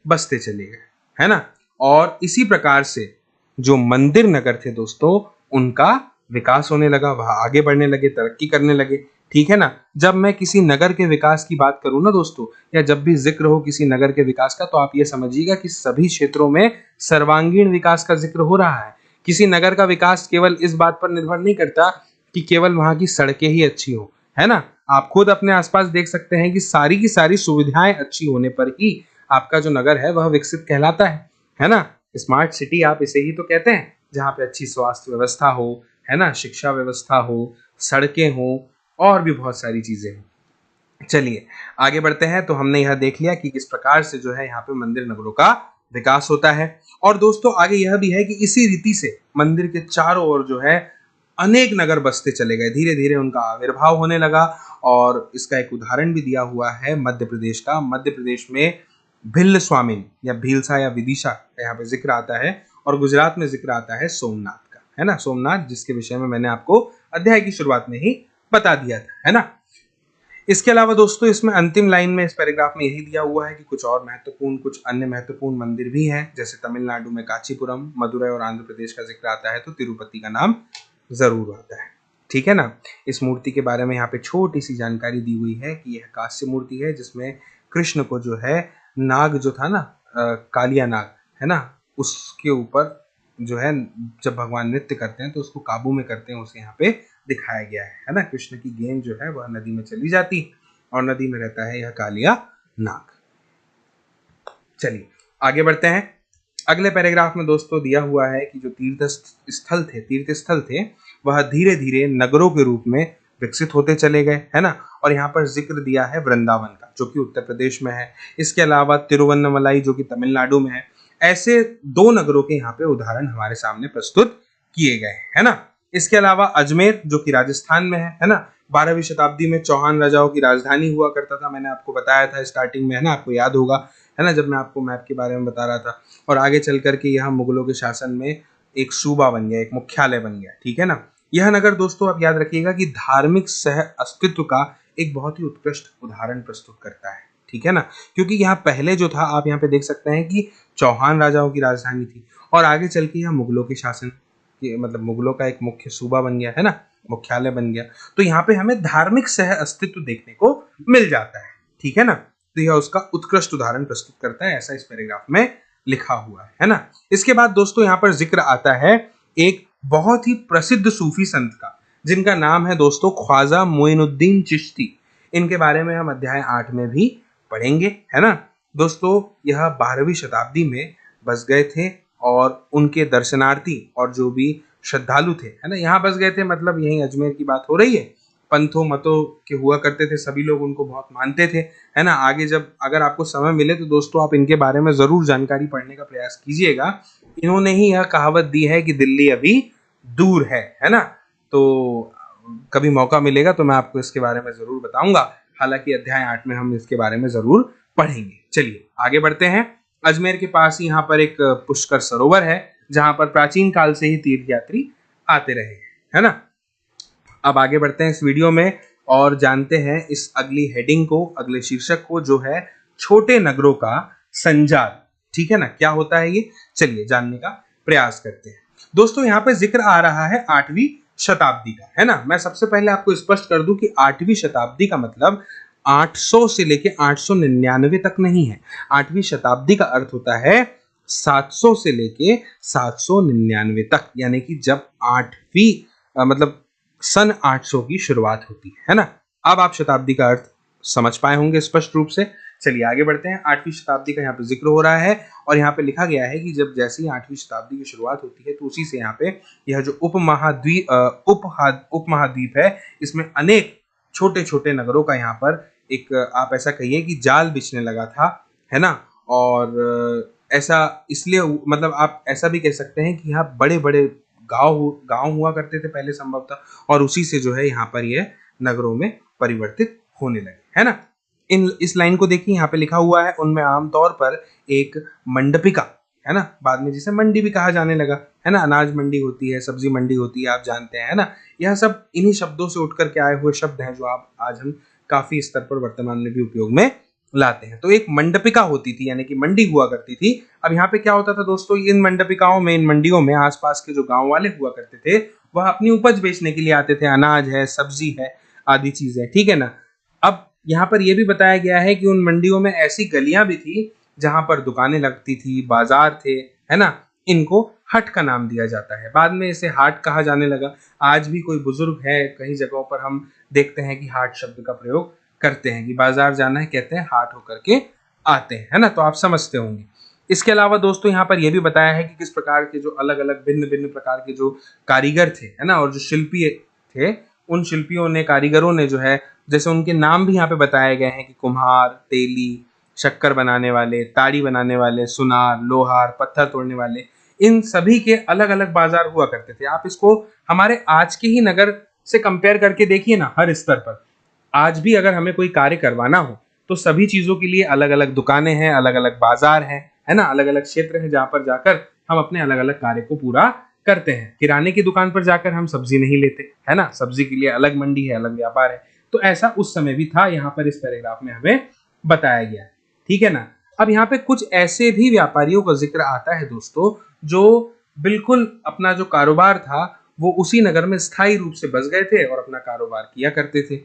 बसते चले गए, है ना। और इसी प्रकार से जो मंदिर नगर थे दोस्तों, उनका विकास होने लगा, वह आगे बढ़ने लगे, तरक्की करने लगे, ठीक है ना। जब मैं किसी नगर के विकास की बात करूं ना दोस्तों, या जब भी जिक्र हो किसी नगर के विकास का, तो आप ये समझिएगा कि सभी क्षेत्रों में सर्वांगीण विकास का जिक्र हो रहा है। किसी नगर का विकास केवल इस बात पर निर्भर नहीं करता कि केवल वहां की सड़कें ही अच्छी हो, है ना। आप खुद अपने आसपास देख सकते हैं कि सारी की सारी सुविधाएं अच्छी होने पर ही आपका जो नगर है वह विकसित कहलाता है ना। स्मार्ट सिटी आप इसे ही तो कहते हैं, जहाँ पे अच्छी स्वास्थ्य व्यवस्था हो, है ना, शिक्षा व्यवस्था हो, सड़कें हो, और भी बहुत सारी चीजें हैं। चलिए आगे बढ़ते हैं। तो हमने यह देख लिया कि किस प्रकार से जो है यहाँ पे मंदिर नगरों का विकास होता है। और दोस्तों आगे यह भी है कि इसी रीति से मंदिर के चारों ओर जो है अनेक नगर बसते चले गए, धीरे धीरे उनका आविर्भाव होने लगा। और इसका एक उदाहरण भी दिया हुआ है मध्य प्रदेश का। मध्य प्रदेश में भिल्ल स्वामिन या भीलसा या विदिशा का यहाँ पे जिक्र आता है, और गुजरात में जिक्र आता है सोमनाथ का, है ना, सोमनाथ, जिसके विषय में मैंने आपको अध्याय की शुरुआत में ही बता दिया था, है ना। इसके अलावा दोस्तों इसमें अंतिम लाइन में इस पैराग्राफ में यही दिया हुआ है कि कुछ अन्य महत्वपूर्ण मंदिर भी हैं, जैसे तमिलनाडु में कांचीपुरम, मदुरई और आंध्र प्रदेश का जिक्र आता है तो तिरुपति का नाम जरूर आता है, ठीक है ना। इस मूर्ति के बारे में यहाँ पे छोटी सी जानकारी दी हुई है कि यह कांस्य मूर्ति है, जिसमें कृष्ण को जो है नाग जो था ना, कालिया नाग, है ना, उसके ऊपर जो है जब भगवान नृत्य करते हैं तो उसको काबू में करते हैं, उसे यहाँ पे दिखाया गया है ना। कृष्ण की गेंद जो है वह नदी में चली जाती और नदी में रहता है यह कालिया नाग। चलिए आगे बढ़ते हैं। अगले पैराग्राफ में दोस्तों दिया हुआ है कि जो तीर्थ स्थल थे वह धीरे धीरे नगरों के रूप में विकसित होते चले गए, है ना। और यहाँ पर जिक्र दिया है वृंदावन का, जो कि उत्तर प्रदेश में है। इसके अलावा तिरुवन्नमलाई, जो कि तमिलनाडु में है। ऐसे दो नगरों के यहाँ पे उदाहरण हमारे सामने प्रस्तुत किए गए, है ना। इसके अलावा अजमेर, जो कि राजस्थान में है ना। 12वीं शताब्दी में चौहान राजाओं की राजधानी हुआ करता था, मैंने आपको बताया था स्टार्टिंग में, है ना, आपको याद होगा, है ना, जब मैं आपको मैप के बारे में बता रहा था। और आगे चल करके यह मुगलों के शासन में एक सूबा बन गया, एक मुख्यालय बन गया, ठीक है ना। यह नगर दोस्तों आप याद रखिएगा कि धार्मिक सह अस्तित्व का एक बहुत ही उत्कृष्ट उदाहरण प्रस्तुत करता है, ठीक है ना। क्योंकि यहाँ पहले जो था, आप यहाँ पे देख सकते हैं कि चौहान राजाओं की राजधानी थी, और आगे चल के यह मुगलों के शासन मतलब मुगलों का एक मुख्य सूबा बन गया, है ना, मुख्यालय बन गया। तो यहाँ पे हमें धार्मिक सह अस्तित्व देखने को मिल जाता है, ठीक है ना। तो यह उसका उत्कृष्ट उदाहरण प्रस्तुत करता है, ऐसा इस पैराग्राफ में लिखा हुआ है ना। इसके बाद दोस्तों यहाँ पर जिक्र आता है एक बहुत ही प्रसिद्ध सूफी संत का, जिनका नाम है दोस्तों ख्वाजा मोइनुद्दीन चिश्ती। इनके बारे में हम अध्याय 8 में भी पढ़ेंगे, है ना। दोस्तों यह 12वीं शताब्दी में बस गए थे, और उनके दर्शनार्थी और जो भी श्रद्धालु थे, है ना, यहाँ बस गए थे, मतलब यही अजमेर की बात हो रही है। पंथों मतों के हुआ करते थे, सभी लोग उनको बहुत मानते थे, है ना। आगे जब अगर आपको समय मिले तो दोस्तों आप इनके बारे में जरूर जानकारी पढ़ने का प्रयास कीजिएगा। इन्होंने ही यह कहावत दी है कि दिल्ली अभी दूर है ना। तो कभी मौका मिलेगा तो मैं आपको इसके बारे में जरूर बताऊंगा। हालांकि अध्याय 8 में हम इसके बारे में जरूर पढ़ेंगे। चलिए आगे बढ़ते हैं। अजमेर के पास ही यहाँ पर एक पुष्कर सरोवर है, जहां पर प्राचीन काल से ही तीर्थ यात्री आते रहे, है ना। अब आगे बढ़ते हैं इस वीडियो में और जानते हैं इस अगली हेडिंग को, अगले शीर्षक को, जो है छोटे नगरों का संजाल, ठीक है ना। क्या होता है ये, चलिए जानने का प्रयास करते हैं। दोस्तों यहाँ पे जिक्र आ रहा है 8वीं शताब्दी का, है ना। मैं सबसे पहले आपको स्पष्ट कर दूं कि 8वीं शताब्दी का मतलब 800 से लेके 899 तक नहीं है। 8वीं शताब्दी का अर्थ होता है 700 से लेके 799 तक, यानी कि जब 8वीं मतलब सन 800 की शुरुआत होती है ना। अब आप शताब्दी का अर्थ समझ पाए होंगे स्पष्ट रूप से। चलिए आगे बढ़ते हैं। 8वीं शताब्दी का यहाँ पे जिक्र हो रहा है, और यहाँ पे लिखा गया है कि जब जैसे ही 8वीं शताब्दी की शुरुआत होती है तो उसी से यहाँ पे यह जो उपमहाद्वीप है, इसमें अनेक छोटे छोटे नगरों का यहाँ पर एक आप ऐसा कहिए कि जाल बिछने लगा था, है ना। और ऐसा इसलिए मतलब आप ऐसा भी कह सकते हैं कि यहाँ बड़े बड़े गांव हुआ करते थे पहले संभवतः, और उसी से जो है यहाँ पर ये नगरों में परिवर्तित होने लगे, है ना। इस लाइन को देखिए, यहाँ पे लिखा हुआ है, उनमें आमतौर पर एक मंडपिका, है ना, बाद में जिसे मंडी भी कहा जाने लगा, है ना। अनाज मंडी होती है, सब्जी मंडी होती है, आप जानते हैं, है ना। यह सब इन्हीं शब्दों से उठ करके आए हुए शब्द हैं जो आप आज हम काफी स्तर पर वर्तमान में भी उपयोग में लाते हैं। तो एक मंडपिका होती थी, यानी कि मंडी हुआ करती थी। अब यहाँ पे क्या होता था दोस्तों, इन मंडपिकाओं में, इन मंडियों में आसपास के जो गांव वाले हुआ करते थे वह अपनी उपज बेचने के लिए आते थे, अनाज है, सब्जी है, आदि चीजें, ठीक है ना। अब यहाँ पर यह भी बताया गया है कि उन मंडियों में ऐसी गलियां भी थी जहां पर दुकानें लगती थी, बाजार थे, है ना। इनको हट का नाम दिया जाता है, बाद में इसे हाट कहा जाने लगा। आज भी कोई बुजुर्ग है, कई जगहों पर हम देखते हैं कि हाट शब्द का प्रयोग करते हैं, कि बाजार जाना है, कहते हैं हाट होकर के आते हैं, है ना। तो आप समझते होंगे। इसके अलावा दोस्तों यहाँ पर यह भी बताया है कि किस प्रकार के जो अलग अलग भिन्न भिन्न प्रकार के जो कारीगर थे, है ना, और जो शिल्पी थे, उन शिल्पियों ने, कारीगरों ने जो है, जैसे उनके नाम भी यहाँ पे बताए गए हैं कि कुम्हार, तेली, शक्कर बनाने वाले, ताड़ी बनाने वाले, सुनार, लोहार, पत्थर तोड़ने वाले, इन सभी के अलग अलग बाजार हुआ करते थे। आप इसको हमारे आज के ही नगर से कंपेयर करके देखिए ना, हर स्तर पर आज भी अगर हमें कोई कार्य करवाना हो तो सभी चीजों के लिए अलग अलग दुकानें हैं, अलग अलग बाजार हैं, है ना, अलग अलग क्षेत्र है जहां पर जाकर हम अपने अलग अलग कार्य को पूरा करते हैं। किराने की दुकान पर जाकर हम सब्जी नहीं लेते, है ना, सब्जी के लिए अलग मंडी है, अलग व्यापार है। तो ऐसा उस समय भी था, यहाँ पर इस पैराग्राफ में हमें बताया गया है, ठीक है ना। अब यहाँ पे कुछ ऐसे भी व्यापारियों का जिक्र आता है दोस्तों, जो बिल्कुल अपना जो कारोबार था वो उसी नगर में स्थायी रूप से बस गए थे और अपना कारोबार किया करते थे।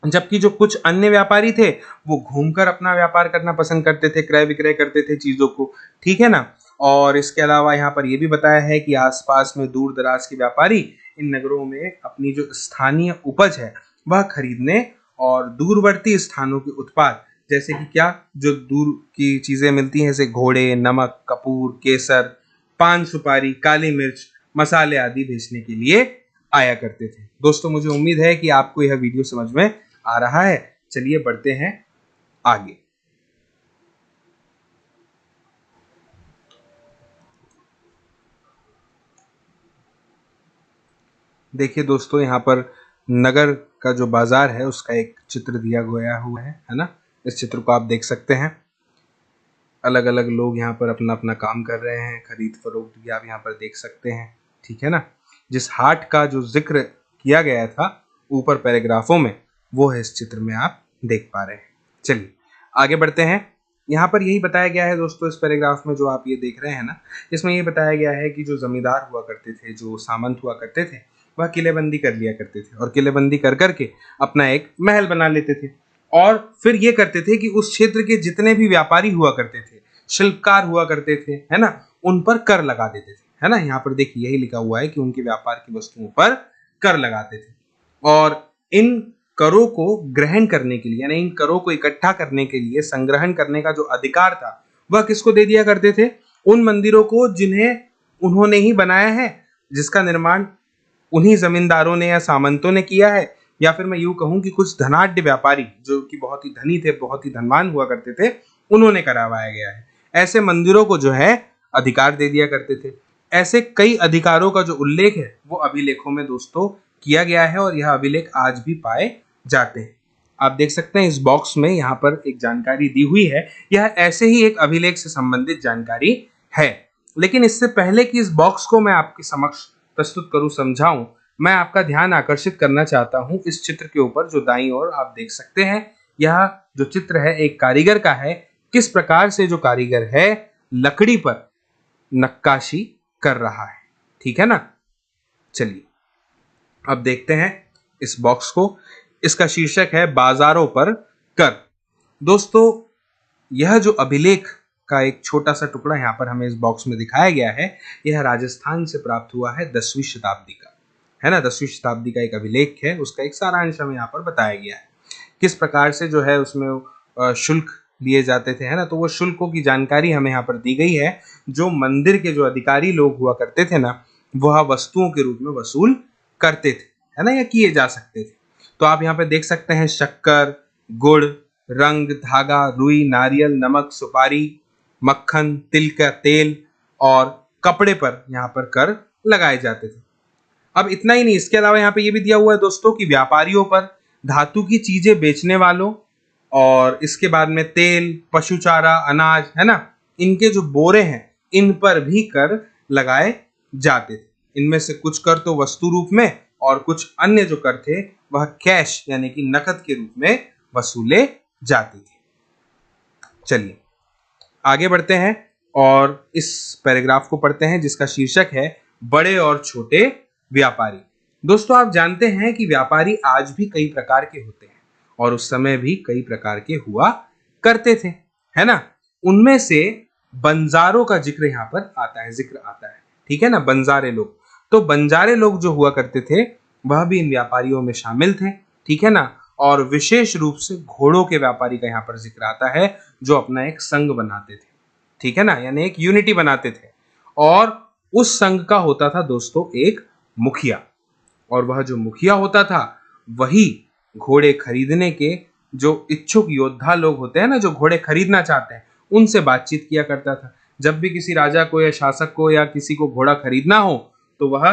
जबकि जो कुछ अन्य व्यापारी थे वो घूमकर अपना व्यापार करना पसंद करते थे, क्रय विक्रय करते थे चीजों को, ठीक है ना। और इसके अलावा यहाँ पर यह भी बताया है कि आसपास में दूर दराज के व्यापारी इन नगरों में अपनी जो स्थानीय उपज है वह खरीदने और दूरवर्ती स्थानों के उत्पाद, जैसे कि क्या, जो दूर की चीजें मिलती हैं, जैसे घोड़े, नमक, कपूर, केसर, पान सुपारी, काली मिर्च, मसाले आदि बेचने के लिए आया करते थे। दोस्तों मुझे उम्मीद है कि आपको यह वीडियो समझ में आ रहा है। चलिए बढ़ते हैं आगे। देखिए दोस्तों, यहाँ पर नगर का जो बाजार है उसका एक चित्र दिया गया हुआ है ना। इस चित्र को आप देख सकते हैं। अलग अलग लोग यहाँ पर अपना अपना काम कर रहे हैं, खरीद फरोख्त भी आप यहाँ पर देख सकते हैं, ठीक है ना। जिस हाट का जो जिक्र किया गया था ऊपर पैराग्राफों में, वो है इस चित्र में आप देख पा रहे हैं। चलिए आगे बढ़ते हैं। यहाँ पर यही बताया गया है दोस्तों, इस पैराग्राफ में जो आप ये देख रहे हैं ना, इसमें ये बताया गया है कि जो जमींदार हुआ करते थे, जो सामंत हुआ करते थे, वह किलेबंदी कर लिया करते थे और किलेबंदी कर करके अपना एक महल बना लेते थे। और फिर ये करते थे कि उस क्षेत्र के जितने भी व्यापारी हुआ करते थे, शिल्पकार हुआ करते थे, है ना, उन पर कर लगा देते थे, है ना। यहाँ पर देखिए यही लिखा हुआ है कि उनके व्यापार की वस्तुओं पर कर लगाते थे। और इन करों को ग्रहण करने के लिए, यानी इन करों को इकट्ठा करने के लिए संग्रहण करने का जो अधिकार था वह किसको दे दिया करते थे? उन मंदिरों को जिन्हें उन्होंने ही बनाया है, जिसका निर्माण उन्हीं जमींदारों ने या सामंतों ने किया है, या फिर मैं यूं कहूं कि कुछ धनाढ्य व्यापारी जो कि बहुत ही धनी थे, बहुत ही धनवान हुआ करते थे, उन्होंने करवाया गया है। ऐसे मंदिरों को जो है अधिकार दे दिया करते थे। ऐसे कई अधिकारों का जो उल्लेख है वो अभिलेखों में दोस्तों किया गया है और यह अभिलेख आज भी पाए जाते हैं। आप देख सकते हैं इस बॉक्स में यहाँ पर एक जानकारी दी हुई है, यह ऐसे ही एक अभिलेख से संबंधित जानकारी है। लेकिन इससे पहले कि इस बॉक्स को मैं आपके समक्ष प्रस्तुत करूं, समझाऊं, मैं आपका ध्यान आकर्षित करना चाहता हूं इस चित्र के ऊपर जो दाईं ओर आप देख सकते हैं। यह जो चित्र है एक कारीगर का है। किस प्रकार से जो कारीगर है लकड़ी पर नक्काशी कर रहा है, ठीक है ना। चलिए अब देखते हैं इस बॉक्स को। इसका शीर्षक है बाजारों पर कर। दोस्तों यह जो अभिलेख का एक छोटा सा टुकड़ा यहाँ पर हमें इस बॉक्स में दिखाया गया है, यह राजस्थान से प्राप्त हुआ है 10वीं शताब्दी का, है ना। 10वीं शताब्दी का एक अभिलेख है, उसका एक सारांश हमें यहाँ पर बताया गया है। किस प्रकार से जो है उसमें शुल्क लिए जाते थे, है ना। तो वो शुल्कों की जानकारी हमें यहाँ पर दी गई है। जो मंदिर के जो अधिकारी लोग हुआ करते थे ना, वह वस्तुओं के रूप में वसूल करते थे, है ना, या किए जा सकते थे। तो आप यहाँ पे देख सकते हैं शक्कर, गुड़, रंग, धागा, रुई, नारियल, नमक, सुपारी, मक्खन, तिल का तेल और कपड़े पर यहाँ पर कर लगाए जाते थे। अब इतना ही नहीं, इसके अलावा यहाँ पे ये भी दिया हुआ है दोस्तों कि व्यापारियों पर, धातु की चीजें बेचने वालों, और इसके बाद में तेल, पशु चारा, अनाज, है ना, इनके जो बोरे हैं इन पर भी कर लगाए जाते थे। इनमें से कुछ कर तो वस्तु रूप में और कुछ अन्य जो कर थे वह कैश यानी कि नकद के रूप में वसूले जाते थे। चलिए आगे बढ़ते हैं और इस पैराग्राफ को पढ़ते हैं जिसका शीर्षक है बड़े और छोटे व्यापारी। दोस्तों आप जानते हैं कि व्यापारी आज भी कई प्रकार के होते हैं और उस समय भी कई प्रकार के हुआ करते थे, है ना। उनमें से बंजारों का जिक्र यहाँ पर आता है, ठीक है ना, बंजारे लोग। तो बंजारे लोग जो हुआ करते थे वह भी इन व्यापारियों में शामिल थे, ठीक है ना। और विशेष रूप से घोड़ों के व्यापारी का यहाँ पर जिक्र आता है जो अपना एक संघ बनाते थे, ठीक है ना, यानी एक यूनिटी बनाते थे। और उस संघ का होता था दोस्तों एक मुखिया, और वह जो मुखिया होता था वही घोड़े खरीदने के जो इच्छुक योद्धा लोग होते हैं ना, जो घोड़े खरीदना चाहते हैं, उनसे बातचीत किया करता था। जब भी किसी राजा को या शासक को या किसी को घोड़ा खरीदना हो तो वह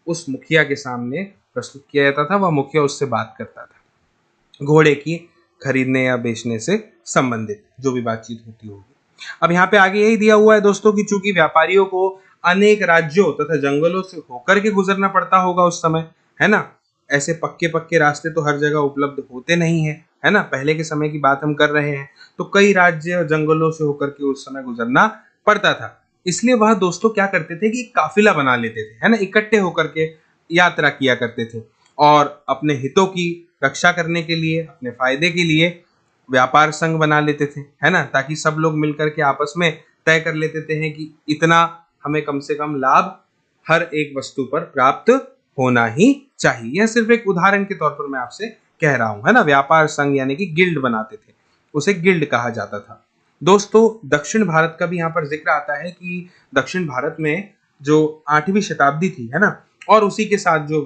उस मुखिया के सामने प्रस्तुत किया जाता था, वह मुखिया उससे बात करता था घोड़े की खरीदने या बेचने से संबंधित जो भी बातचीत होती होगी। अब यहाँ पे आगे यही दिया हुआ है दोस्तों कि चूंकि व्यापारियों को अनेक राज्यों तथा जंगलों से होकर के गुजरना पड़ता होगा उस समय, है ना, ऐसे पक्के पक्के रास्ते तो हर जगह उपलब्ध होते नहीं है ना, पहले के समय की बात हम कर रहे हैं, तो कई राज्य और जंगलों से होकर के उस समय गुजरना पड़ता था। इसलिए वह दोस्तों क्या करते थे कि काफिला बना लेते थे, है ना, इकट्ठे होकर के यात्रा किया करते थे और अपने हितों की रक्षा करने के लिए, अपने फायदे के लिए व्यापार संघ बना लेते थे, है ना, ताकि सब लोग मिलकर के आपस में तय कर लेते थे कि इतना हमें कम से कम लाभ हर एक वस्तु पर प्राप्त होना ही चाहिए। यह सिर्फ एक उदाहरण के तौर पर मैं आपसे कह रहा हूं, है ना। व्यापार संघ यानी कि गिल्ड बनाते थे, उसे गिल्ड कहा जाता था। दोस्तों दक्षिण भारत का भी यहाँ पर जिक्र आता है कि दक्षिण भारत में जो 8वीं शताब्दी थी, है ना, और उसी के साथ जो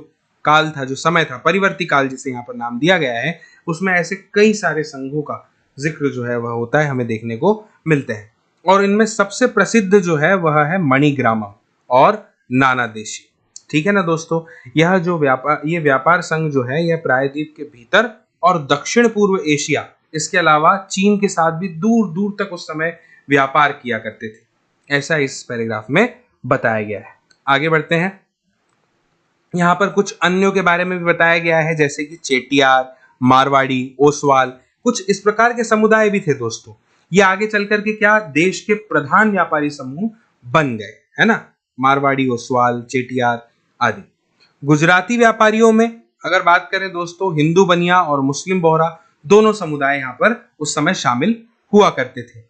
काल था, जो समय था, परिवर्ती काल जिसे यहाँ पर नाम दिया गया है, उसमें ऐसे कई सारे संघों का जिक्र जो है वह होता है, हमें देखने को मिलते हैं। और इनमें सबसे प्रसिद्ध जो है वह है मणिग्रामम और नानादेशी, ठीक है ना दोस्तों। यह जो ये व्यापार संघ जो है यह प्रायद्वीप के भीतर और दक्षिण पूर्व एशिया, इसके अलावा चीन के साथ भी दूर दूर तक उस समय व्यापार किया करते थे, ऐसा इस पैराग्राफ में बताया गया है। आगे बढ़ते हैं, यहाँ पर कुछ अन्यों के बारे में भी बताया गया है, जैसे कि चेटियार, मारवाड़ी, ओसवाल, कुछ इस प्रकार के समुदाय भी थे दोस्तों। ये आगे चल करके क्या देश के प्रधान व्यापारी समूह बन गए, है ना, मारवाड़ी, ओसवाल, चेटियार आदि। गुजराती व्यापारियों में अगर बात करें दोस्तों, हिंदू बनिया और मुस्लिम बोहरा दोनों समुदाय यहाँ पर उस समय शामिल हुआ करते थे,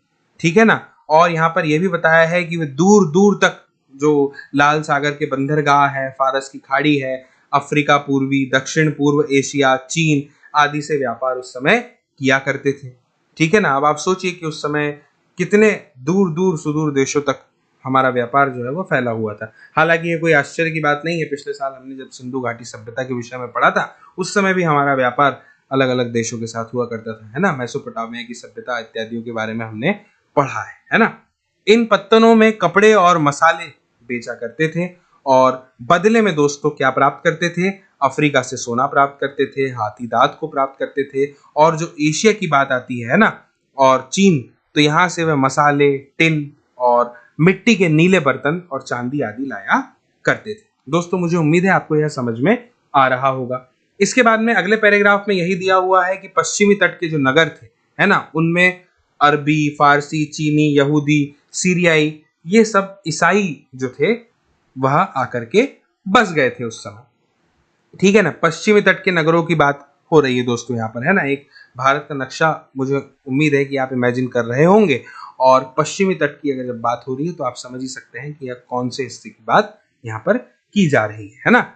ठीक है ना। और यहाँ पर यह भी बताया है कि वे दूर दूर तक जो लाल सागर के बंदरगाह है, फारस की खाड़ी है, अफ्रीका, पूर्वी दक्षिण पूर्व एशिया, चीन आदि से व्यापार उस समय किया करते थे, ठीक है ना। अब आप सोचिए कि उस समय कितने दूर दूर सुदूर देशों तक हमारा व्यापार जो है वो फैला हुआ था। हालांकि ये कोई आश्चर्य की बात नहीं है, पिछले साल हमने जब सिंधु घाटी सभ्यता के विषय में पढ़ा था उस समय भी हमारा व्यापार अलग अलग देशों के साथ हुआ करता था, है ना। मेसोपोटामिया की सभ्यता इत्यादियों के बारे में हमने पढ़ा है ना। इन पत्तनों में कपड़े और मसाले बेचा करते थे और बदले में दोस्तों क्या प्राप्त करते थे, अफ्रीका से सोना प्राप्त करते थे, हाथी दांत को प्राप्त करते थे, और जो एशिया की बात आती है ना, और चीन, तो यहाँ से वे मसाले, टिन और मिट्टी के नीले बर्तन और चांदी आदि लाया करते थे। दोस्तों मुझे उम्मीद है आपको यह समझ में आ रहा होगा। इसके बाद में अगले पैराग्राफ में यही दिया हुआ है कि पश्चिमी तट के जो नगर थे, है ना, उनमें अरबी, फारसी, चीनी, यहूदी, सीरियाई, ये सब ईसाई जो थे वह आकर के बस गए थे उस समय, ठीक है ना। पश्चिमी तट के नगरों की बात हो रही है दोस्तों यहाँ पर, है ना। एक भारत का नक्शा मुझे उम्मीद है कि आप इमेजिन कर रहे होंगे, और पश्चिमी तट की अगर जब बात हो रही है तो आप समझ ही सकते हैं कि यह कौन से हिस्से की बात यहाँ पर की जा रही है ना।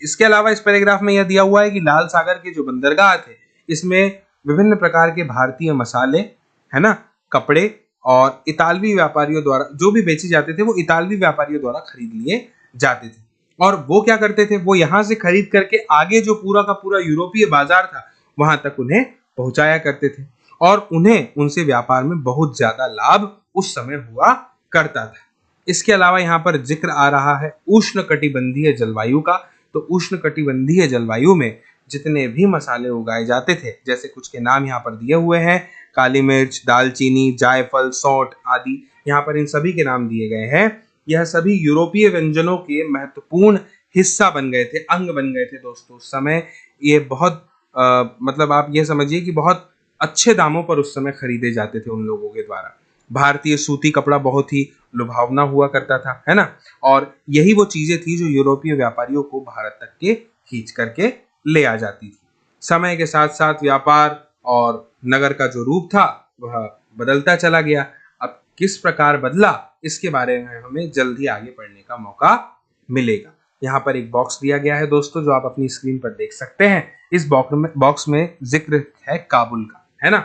इसके अलावा इस पैराग्राफ में यह दिया हुआ है कि लाल सागर के जो बंदरगाह थे इसमें विभिन्न प्रकार के भारतीय मसाले, है ना, कपड़े और इतालवी व्यापारियों द्वारा जो भी बेचे जाते थे वो इतालवी व्यापारियों द्वारा खरीद लिए जाते थे। और वो क्या करते थे, वो यहाँ से खरीद करके आगे जो पूरा का पूरा यूरोपीय बाजार था वहां तक उन्हें पहुंचाया करते थे, और उन्हें उनसे व्यापार में बहुत ज्यादा लाभ उस समय हुआ करता था। इसके अलावा यहाँ पर जिक्र आ रहा है उष्णकटिबंधीय जलवायु का। तो उष्णकटिबंधीय जलवायु में जितने भी मसाले उगाए जाते थे, जैसे कुछ के नाम यहाँ पर दिए हुए हैं, काली मिर्च, दालचीनी, जायफल, सौंठ आदि, यहाँ पर इन सभी के नाम दिए गए हैं। यह सभी यूरोपीय व्यंजनों के महत्वपूर्ण हिस्सा बन गए थे, अंग बन गए थे दोस्तों उस समय। ये बहुत मतलब आप ये समझिए कि बहुत अच्छे दामों पर उस समय खरीदे जाते थे उन लोगों के द्वारा। भारतीय सूती कपड़ा बहुत ही लुभावना हुआ करता था, है ना। और यही वो चीजें थी जो यूरोपीय व्यापारियों को भारत तक के खींच करके ले आ जाती थी। समय के साथ साथ व्यापार और नगर का जो रूप था वह बदलता चला गया। अब किस प्रकार बदला, इसके बारे में हमें जल्द ही आगे पढ़ने का मौका मिलेगा। यहाँ पर एक बॉक्स दिया गया है दोस्तों, जो आप अपनी स्क्रीन पर देख सकते हैं। इस बॉक्स में जिक्र है काबुल का, है ना।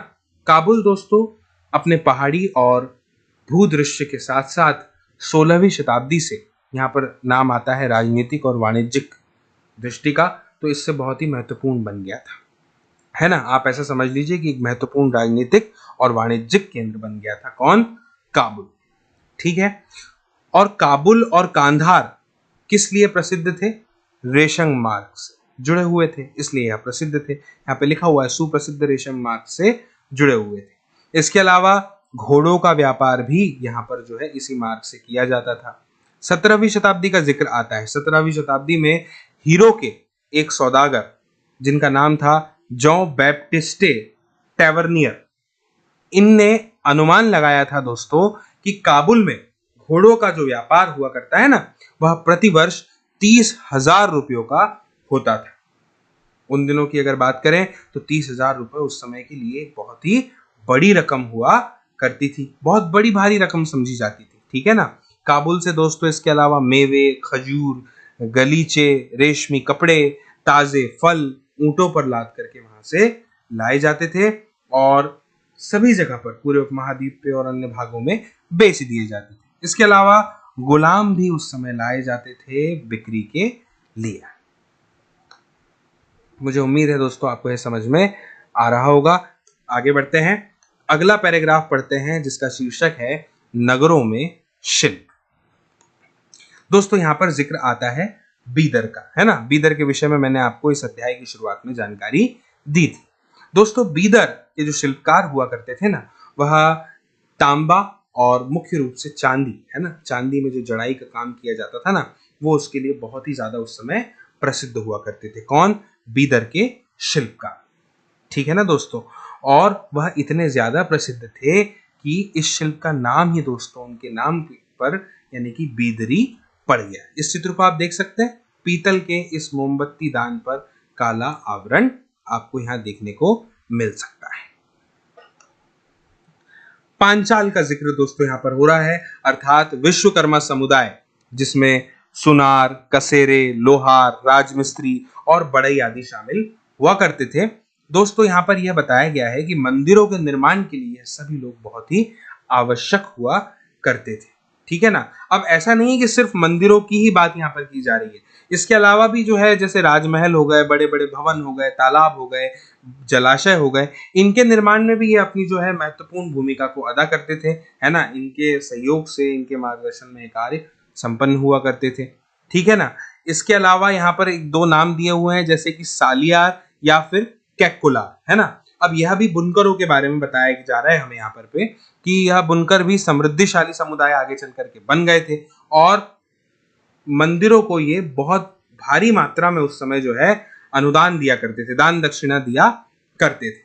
काबुल दोस्तों अपने पहाड़ी और भूदृश्य के साथ साथ 16वीं शताब्दी से यहाँ पर नाम आता है राजनीतिक और वाणिज्यिक दृष्टि का, तो इससे बहुत ही महत्वपूर्ण बन गया था, है ना। आप ऐसा समझ लीजिए कि एक महत्वपूर्ण राजनीतिक और वाणिज्यिक केंद्र बन गया था। कौन? काबुल। ठीक है। और काबुल और कांधार किस लिए प्रसिद्ध थे? रेशम मार्ग से जुड़े हुए थे, इसलिए यह प्रसिद्ध थे। यहाँ पे लिखा हुआ है सुप्रसिद्ध रेशम मार्ग से जुड़े हुए थे। इसके अलावा घोड़ों का व्यापार भी यहाँ पर जो है इसी मार्ग से किया जाता था। 17वीं शताब्दी का जिक्र आता है। 17वीं शताब्दी में हीरो के एक सौदागर जिनका नाम था जॉन बैप्टिस्टे टैवर्नियर, इनने अनुमान लगाया था दोस्तों कि काबुल में घोड़ों का जो व्यापार हुआ करता है ना, वह प्रतिवर्ष 30,000 रुपयों का होता था। उन दिनों की अगर बात करें तो 30,000 रुपए उस समय के लिए बहुत ही बड़ी रकम हुआ करती थी, बहुत बड़ी भारी रकम समझी जाती थी। ठीक है ना। काबुल से दोस्तों इसके अलावा मेवे, खजूर, गलीचे, रेशमी कपड़े, ताजे फल ऊंटों पर लाद करके वहां से लाए जाते थे और सभी जगह पर पूरे उपमहाद्वीप पे और अन्य भागों में बेच दिए जाते थे। इसके अलावा गुलाम भी उस समय लाए जाते थे बिक्री के लिए। मुझे उम्मीद है दोस्तों आपको यह समझ में आ रहा होगा। आगे बढ़ते हैं, अगला पैराग्राफ पढ़ते हैं जिसका शीर्षक है नगरों में शिल्प। दोस्तों यहाँ पर जिक्र आता है बीदर का, है ना। बीदर के विषय में मैंने आपको इस अध्याय की शुरुआत में जानकारी दी थी। दोस्तों बीदर के जो शिल्पकार हुआ करते थे ना, वह तांबा और मुख्य रूप से चांदी, है ना, चांदी में जो जड़ाई का काम किया जाता था ना, वो उसके लिए बहुत ही ज्यादा उस समय प्रसिद्ध हुआ करते थे। कौन? बीदर के शिल्पकार। ठीक है ना दोस्तों। और वह इतने ज्यादा प्रसिद्ध थे कि इस शिल्प का नाम ही दोस्तों उनके नाम पर यानी कि बीदरी पड़ गया। इस चित्र को आप देख सकते हैं, पीतल के इस मोमबत्ती दान पर काला आवरण आपको यहाँ देखने को मिल सकता है। पांचाल का जिक्र दोस्तों यहाँ पर हो रहा है, अर्थात विश्वकर्मा समुदाय, जिसमें सुनार, कसेरे, लोहार, राजमिस्त्री और बढ़ई आदि शामिल हुआ करते थे। दोस्तों यहाँ पर यह बताया गया है कि मंदिरों के निर्माण के लिए सभी लोग बहुत ही आवश्यक हुआ करते थे। ठीक है ना। अब ऐसा नहीं है कि सिर्फ मंदिरों की ही बात यहाँ पर की जा रही है, इसके अलावा भी जो है जैसे राजमहल हो गए, बड़े बड़े भवन हो गए, तालाब हो गए, जलाशय हो गए, इनके निर्माण में भी ये अपनी जो है महत्वपूर्ण भूमिका को अदा करते थे, है ना। इनके सहयोग से, इनके मार्गदर्शन में कार्य संपन्न हुआ करते थे। ठीक है ना। इसके अलावा यहाँ पर एक दो नाम दिए हुए हैं जैसे कि सालियार या फिर कैकुलार, है ना। अब यह भी बुनकरों के बारे में बताया जा रहा है हमें यहाँ पर कि यह बुनकर भी समृद्धिशाली समुदाय आगे चल करके बन गए थे और मंदिरों को ये बहुत भारी मात्रा में उस समय जो है अनुदान दिया करते थे, दान दक्षिणा दिया करते थे।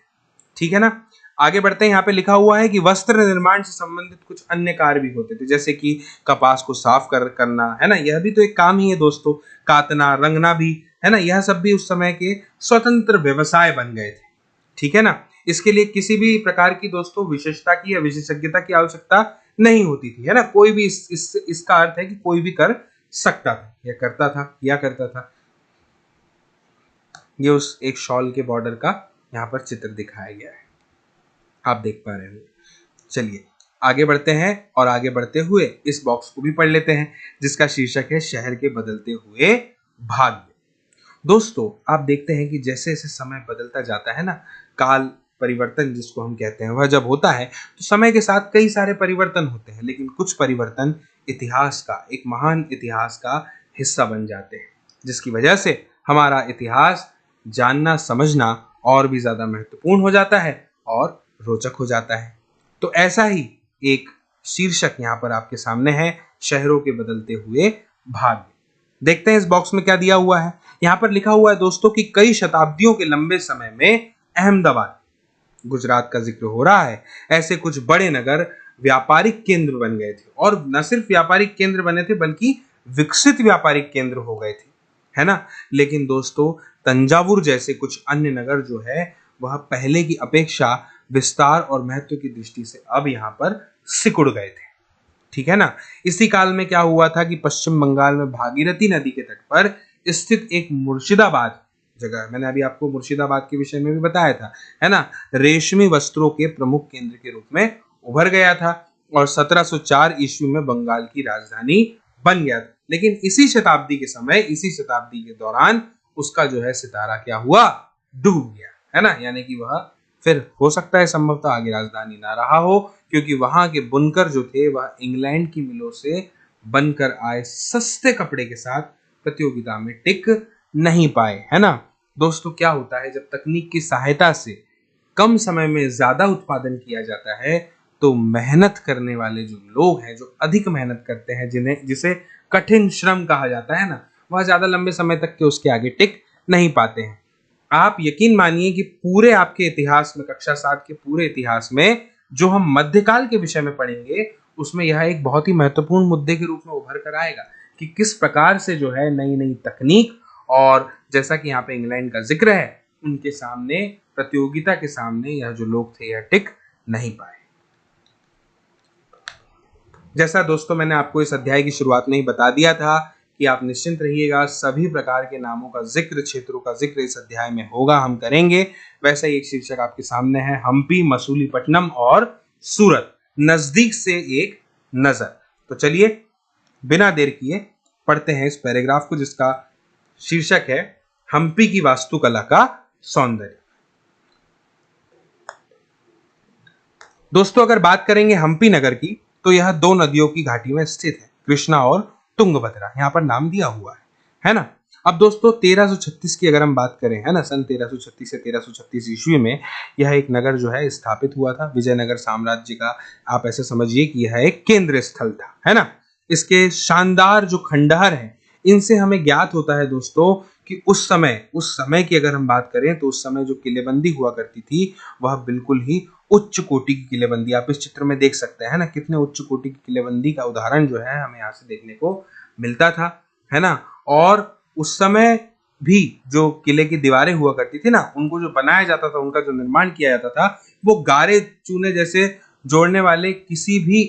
ठीक है ना। आगे बढ़ते हैं, यहाँ पे लिखा हुआ है कि वस्त्र निर्माण से संबंधित कुछ अन्य कार्य भी होते थे, जैसे कि कपास को साफ करना, है ना, यह भी तो एक काम ही है दोस्तों। कातना, रंगना भी, है ना, यह सब भी उस समय के स्वतंत्र व्यवसाय बन गए थे। ठीक है ना। इसके लिए किसी भी प्रकार की दोस्तों विशेषता की या विशेषज्ञता की आवश्यकता नहीं होती थी, है ना। कोई भी इसका अर्थ है कि कोई भी कर सकता था या करता था या करता था। ये उस एक शॉल के बॉर्डर का यहाँ पर चित्र दिखाया गया है, आप देख पा रहे हो। चलिए आगे बढ़ते हैं और आगे बढ़ते हुए इस बॉक्स को भी पढ़ लेते हैं जिसका शीर्षक है शहर के बदलते हुए भाग्य। दोस्तों आप देखते हैं कि जैसे जैसे समय बदलता जाता है ना, काल परिवर्तन जिसको हम कहते हैं, वह जब होता है तो समय के साथ कई सारे परिवर्तन होते हैं, लेकिन कुछ परिवर्तन इतिहास का, एक महान इतिहास का हिस्सा बन जाते हैं, जिसकी वजह से हमारा इतिहास जानना समझना और भी ज्यादा महत्वपूर्ण हो जाता है और रोचक हो जाता है। तो ऐसा ही एक शीर्षक यहाँ पर आपके सामने है, शहरों के बदलते हुए भाग्य। देखते हैं इस बॉक्स में क्या दिया हुआ है। यहाँ पर लिखा हुआ है दोस्तों कि कई शताब्दियों के लंबे समय में अहमदाबाद, गुजरात का जिक्र हो रहा है, ऐसे कुछ बड़े नगर व्यापारिक केंद्र बन गए थे, और न सिर्फ व्यापारिक केंद्र बने थे बल्कि विकसित व्यापारिक केंद्र हो गए थे, है ना। लेकिन दोस्तों तंजावुर जैसे कुछ अन्य नगर जो है वह पहले की अपेक्षा विस्तार और महत्व की दृष्टि से अब यहाँ पर सिकुड़ गए थे, ठीक है ना। इसी काल में क्या हुआ था कि पश्चिम बंगाल में भागीरथी नदी के तट पर स्थित एक मुर्शिदाबाद जगह, मैंने अभी आपको मुर्शिदाबाद के विषय में भी बताया था, है ना, रेशमी वस्त्रों के प्रमुख केंद्र के रूप में उभर गया था और 1704 ईस्वी में बंगाल की राजधानी बन गया था। लेकिन इसी शताब्दी के समय, इसी शताब्दी के दौरान उसका जो है सितारा क्या हुआ, डूब गया, है ना। यानी कि वह फिर हो सकता है संभवतः आगे राजधानी ना रहा हो, क्योंकि वहां के बुनकर जो थे वह इंग्लैंड की मिलों से बनकर आए सस्ते कपड़े के साथ प्रतियोगिता में टिक नहीं पाए, है ना। दोस्तों क्या होता है, जब तकनीक की सहायता से कम समय में ज्यादा उत्पादन किया जाता है तो मेहनत करने वाले जो लोग हैं, जो अधिक मेहनत करते हैं, जिसे कठिन श्रम कहा जाता है ना, वह ज्यादा लंबे समय तक के उसके आगे टिक नहीं पाते हैं। आप यकीन मानिए कि पूरे आपके इतिहास में, कक्षा 7 के पूरे इतिहास में जो हम मध्यकाल के विषय में पढ़ेंगे उसमें यह एक बहुत ही महत्वपूर्ण मुद्दे के रूप में उभर कर आएगा कि किस प्रकार से जो है नई नई तकनीक, और जैसा कि यहाँ पे इंग्लैंड का जिक्र है, उनके सामने, प्रतियोगिता के सामने यह जो लोग थे यह टिक नहीं पाए। जैसा दोस्तों मैंने आपको इस अध्याय की शुरुआत में ही बता दिया था कि आप निश्चिंत रहिएगा, सभी प्रकार के नामों का जिक्र, क्षेत्रों का जिक्र इस अध्याय में होगा, हम करेंगे। वैसा ही एक शीर्षक आपके सामने है, हम्पी, मसूलीपट्टनम और सूरत, नजदीक से एक नजर। तो चलिए बिना देर किए पढ़ते हैं इस पैराग्राफ को, जिसका शीर्षक है हम्पी की वास्तुकला का सौंदर्य। दोस्तों अगर बात करेंगे हम्पी नगर की, तो यह दो नदियों की घाटी में स्थित है, कृष्णा और तुंगभद्रा, यहाँ पर नाम दिया हुआ है ना। अब दोस्तों 1336 की अगर हम बात करें, है ना, सन 1336 से 1336 ईस्वी में यह एक नगर जो है स्थापित हुआ था, विजयनगर साम्राज्य का। आप ऐसे समझिए कि यह एक केंद्र स्थल था, है ना। इसके शानदार जो खंडहर हैं, इनसे हमें ज्ञात होता है दोस्तों कि उस समय की अगर हम बात करें तो उस समय जो किलेबंदी हुआ करती थी वह बिल्कुल ही उच्च कोटि की किलेबंदी, आप इस चित्र में देख सकते हैं ना, कितने उच्च कोटि की किलेबंदी का उदाहरण जो है हमें यहाँ से देखने को मिलता था, है ना। और उस समय भी जो किले की दीवारें हुआ करती थी ना, उनको जो बनाया जाता था, उनका जो निर्माण किया जाता था, वो गारे चूने जैसे जोड़ने वाले किसी भी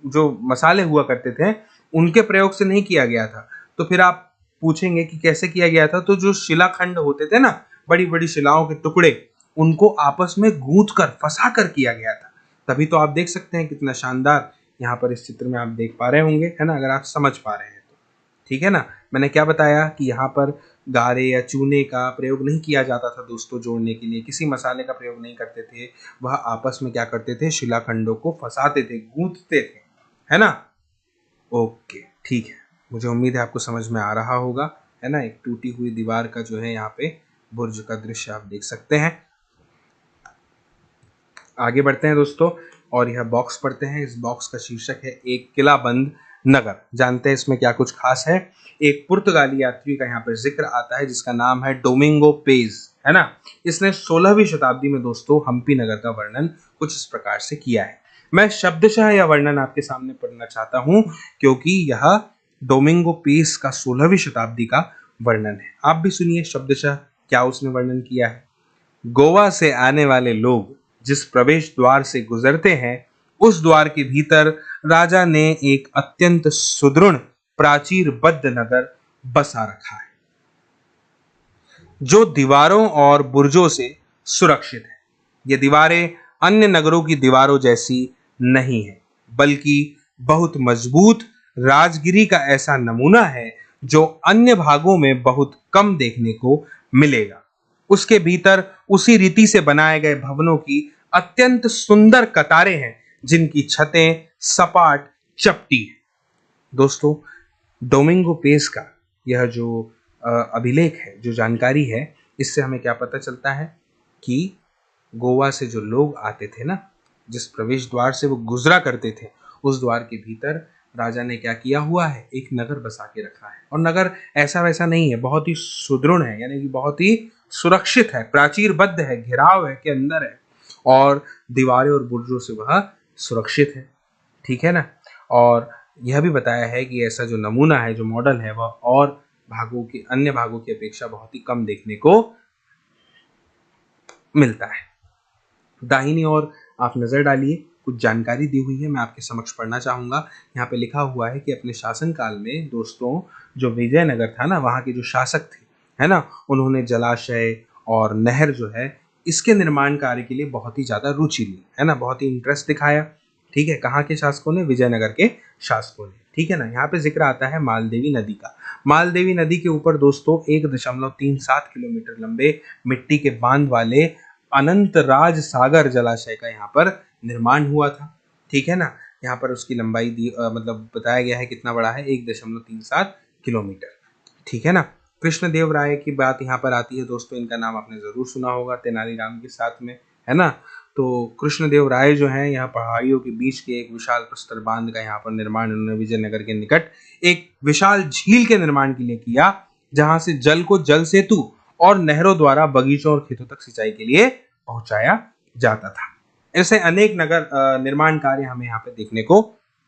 जो मसाले हुआ करते थे उनके प्रयोग से नहीं किया गया था। तो फिर आप पूछेंगे कि कैसे किया गया था, तो जो शिलाखंड होते थे ना, बड़ी बड़ी शिलाओं के टुकड़े, उनको आपस में गूंथ कर, फंसा कर किया गया था। तभी तो आप देख सकते हैं कितना शानदार यहाँ पर इस चित्र में आप देख पा रहे होंगे, है ना, अगर आप समझ पा रहे हैं तो, ठीक है ना। मैंने क्या बताया कि यहाँ पर गारे या चूने का प्रयोग नहीं किया जाता था दोस्तों, जोड़ने के लिए किसी मसाले का प्रयोग नहीं करते थे, वह आपस में क्या करते थे, शिलाखंडों को फंसाते थे, गूंथते थे, है ना। ओके ठीक है, मुझे उम्मीद है आपको समझ में आ रहा होगा, है ना। एक टूटी हुई दीवार का जो है यहाँ पे बुर्ज का दृश्य आप देख सकते हैं। आगे बढ़ते हैं दोस्तों और यह बॉक्स पढ़ते हैं। इस बॉक्स का शीर्षक है एक किलाबंद नगर। जानते हैं इसमें क्या कुछ खास है। एक पुर्तगाली यात्री का यहाँ पर जिक्र आता है जिसका नाम है डोमिंगो पेज, है ना। इसने 16वीं शताब्दी में दोस्तों हम्पी नगर का वर्णन कुछ इस प्रकार से किया है। मैं शब्दशः यह वर्णन आपके सामने पढ़ना चाहता हूं क्योंकि यह डोमिंगो पेज का 16वीं शताब्दी का वर्णन है। आप भी सुनिए शब्दशः क्या उसने वर्णन किया है। गोवा से आने वाले लोग जिस प्रवेश द्वार से गुजरते हैं, उस द्वार के भीतर राजा ने एक अत्यंत सुदृढ़ प्राचीरबद्ध नगर बसा रखा है, जो दीवारों और बुर्जों से सुरक्षित है। ये दीवारें अन्य नगरों की दीवारों जैसी नहीं है, बल्कि बहुत मजबूत राजगिरी का ऐसा नमूना है जो अन्य भागों में बहुत कम देखने को मिलेगा। उसके भीतर उसी रीति से बनाए गए भवनों की अत्यंत सुंदर कतारें हैं जिनकी छतें सपाट चपटी हैं। दोस्तों, डोमिंगो पेस का यह जो अभिलेख है, जो जानकारी है, इससे हमें क्या पता चलता है कि गोवा से जो लोग आते थे ना, जिस प्रवेश द्वार से वो गुजरा करते थे, उस द्वार के भीतर राजा ने क्या किया हुआ है, एक नगर बसा के रखा है। और नगर ऐसा वैसा नहीं है, बहुत ही सुदृढ़ है, यानी कि बहुत ही सुरक्षित है, प्राचीरबद्ध है, घेराव है के अंदर है, और दीवारें और बुर्जों से वह सुरक्षित है। ठीक है ना। और यह भी बताया है कि ऐसा जो नमूना है, जो मॉडल है, वह और भागों के अन्य भागों की अपेक्षा बहुत ही कम देखने को मिलता है। दाहिनी ओर आप नजर डालिए, कुछ जानकारी दी हुई है, मैं आपके समक्ष पढ़ना चाहूंगा। यहाँ पे लिखा हुआ है कि अपने शासन काल में दोस्तों, जो विजयनगर था ना, वहाँ के जो शासक थे, है ना, उन्होंने जलाशय और नहर जो है, इसके निर्माण कार्य के लिए बहुत ही ज्यादा रुचि ली, है ना, बहुत ही इंटरेस्ट दिखाया। ठीक है, कहाँ के शासकों ने? विजयनगर के शासकों ने। ठीक है ना। यहाँ पे जिक्र आता है मालदेवी नदी का। मालदेवी नदी के ऊपर दोस्तों 1.37 किलोमीटर लंबे मिट्टी के बांध वाले अनंत राज सागर जलाशय का यहाँ पर निर्माण हुआ था। ठीक है ना। यहाँ पर उसकी लंबाई मतलब बताया गया है कितना बड़ा है, 1.37 किलोमीटर। ठीक है ना। कृष्णदेव राय की बात यहाँ पर आती है दोस्तों, इनका नाम आपने जरूर सुना होगा तेनालीराम के साथ में, है ना। तो कृष्णदेव राय जो है, यहाँ पहाड़ियों के बीच के एक विशाल प्रस्तर बांध का यहाँ पर निर्माण उन्होंने विजयनगर के निकट एक विशाल झील के निर्माण के लिए किया, जहां से जल को जल सेतु और नहरों द्वारा बगीचों और खेतों तक सिंचाई के लिए पहुंचाया जाता था। ऐसे अनेक नगर निर्माण कार्य हमें यहाँ पे देखने को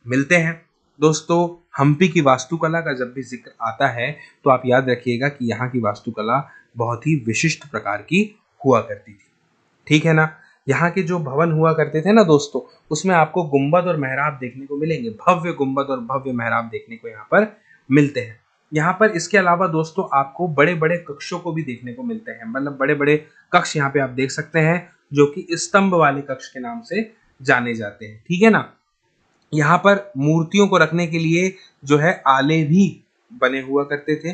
मिलते हैं। दोस्तों, हम्पी की वास्तुकला का जब भी जिक्र आता है तो आप याद रखिएगा कि यहाँ की वास्तुकला बहुत ही विशिष्ट प्रकार की हुआ करती थी। ठीक है ना। यहाँ के जो भवन हुआ करते थे ना दोस्तों, उसमें आपको गुंबद और मेहराब देखने को मिलेंगे, भव्य गुंबद और भव्य मेहराब देखने को यहाँ पर मिलते हैं। यहाँ पर इसके अलावा दोस्तों आपको बड़े बड़े कक्षों को भी देखने को मिलते हैं, मतलब बड़े बड़े कक्ष यहाँ पे आप देख सकते हैं, जो कि स्तंभ वाले कक्ष के नाम से जाने जाते हैं। ठीक है ना। यहाँ पर मूर्तियों को रखने के लिए जो है आले भी बने हुआ करते थे।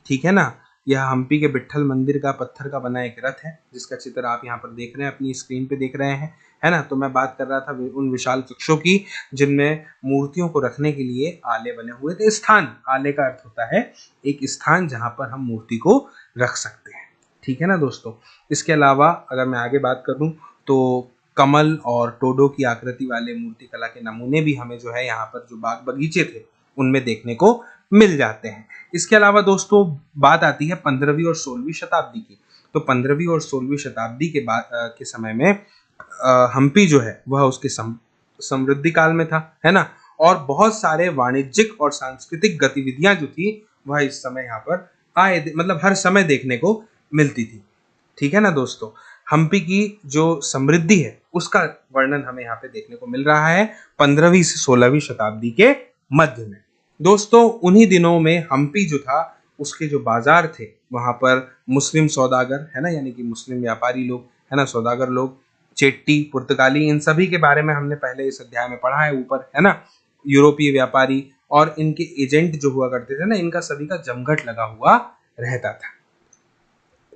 ठीक है ना। यह हम्पी के विट्ठल मंदिर का पत्थर का बना एक रथ है, जिसका चित्र आप यहाँ पर देख रहे हैं, अपनी स्क्रीन पे देख रहे हैं, है ना। तो मैं बात कर रहा था उन विशाल कक्षों की, जिनमें मूर्तियों को रखने के लिए आले बने हुए थे। स्थान, आले का अर्थ होता है एक स्थान जहां पर हम मूर्ति को रख सकते हैं। ठीक है ना दोस्तों। इसके अलावा अगर मैं आगे बात करूं तो कमल और टोडो की आकृति वाले मूर्ति कला के नमूने भी हमें जो है यहाँ पर जो बाग बगीचे थे उनमें देखने को मिल जाते हैं। इसके अलावा दोस्तों बात आती है 15वीं और 16वीं शताब्दी की। तो 15वीं और 16वीं शताब्दी के बाद के समय में हम्पी जो है वह उसके समृद्धि काल में था, है ना। और बहुत सारे वाणिज्यिक और सांस्कृतिक गतिविधियां जो थी वह इस समय यहाँ पर आए, मतलब हर समय देखने को मिलती थी। ठीक है ना दोस्तों। हम्पी की जो समृद्धि है उसका वर्णन हमें यहाँ पे देखने को मिल रहा है 15वीं से 16वीं शताब्दी के मध्य में। दोस्तों उन्हीं दिनों में हम्पी जो था, उसके जो बाजार थे वहां पर मुस्लिम सौदागर, है ना, यानी कि मुस्लिम व्यापारी लोग, है ना, सौदागर लोग, चेट्टी, पुर्तगाली, इन सभी के बारे में हमने पहले इस अध्याय में पढ़ा है ऊपर, है ना। यूरोपीय व्यापारी और इनके एजेंट जो हुआ करते थे ना, इनका सभी का जमघट लगा हुआ रहता था।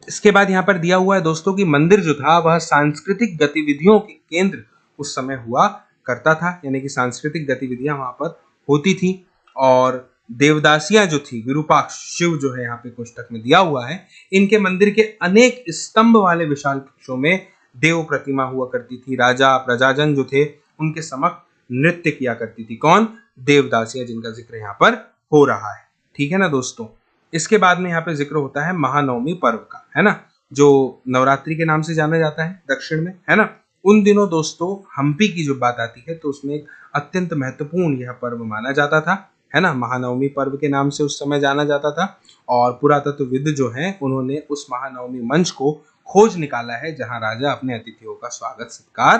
इसके बाद यहाँ पर दिया हुआ है दोस्तों कि मंदिर जो था वह सांस्कृतिक गतिविधियों के केंद्र उस समय हुआ करता था, यानी कि सांस्कृतिक गतिविधियां वहां पर होती थी। और देवदासियां जो थी, विरूपाक्ष शिव जो है यहाँ पे कोष्टक में दिया हुआ है, इनके मंदिर के अनेक स्तंभ वाले विशाल कक्षों में देव प्रतिमा हुआ करती थी। राजा प्रजाजन जो थे उनके समक्ष नृत्य किया करती थी। कौन? देवदासियां, जिनका जिक्र यहाँ पर हो रहा है। ठीक है ना दोस्तों। इसके बाद में यहाँ पे जिक्र होता है महानवमी पर्व का, है ना, जो नवरात्रि के नाम से जाना जाता है दक्षिण में, है ना। उन दिनों दोस्तों हम्पी की जो बात आती है तो उसमें एक अत्यंत महत्वपूर्ण यह पर्व माना जाता था, है ना। महानवमी पर्व के नाम से उस समय जाना जाता था। और पुरातत्वविद जो है उन्होंने उस महानवमी मंच को खोज निकाला है जहां राजा अपने अतिथियों का स्वागत सत्कार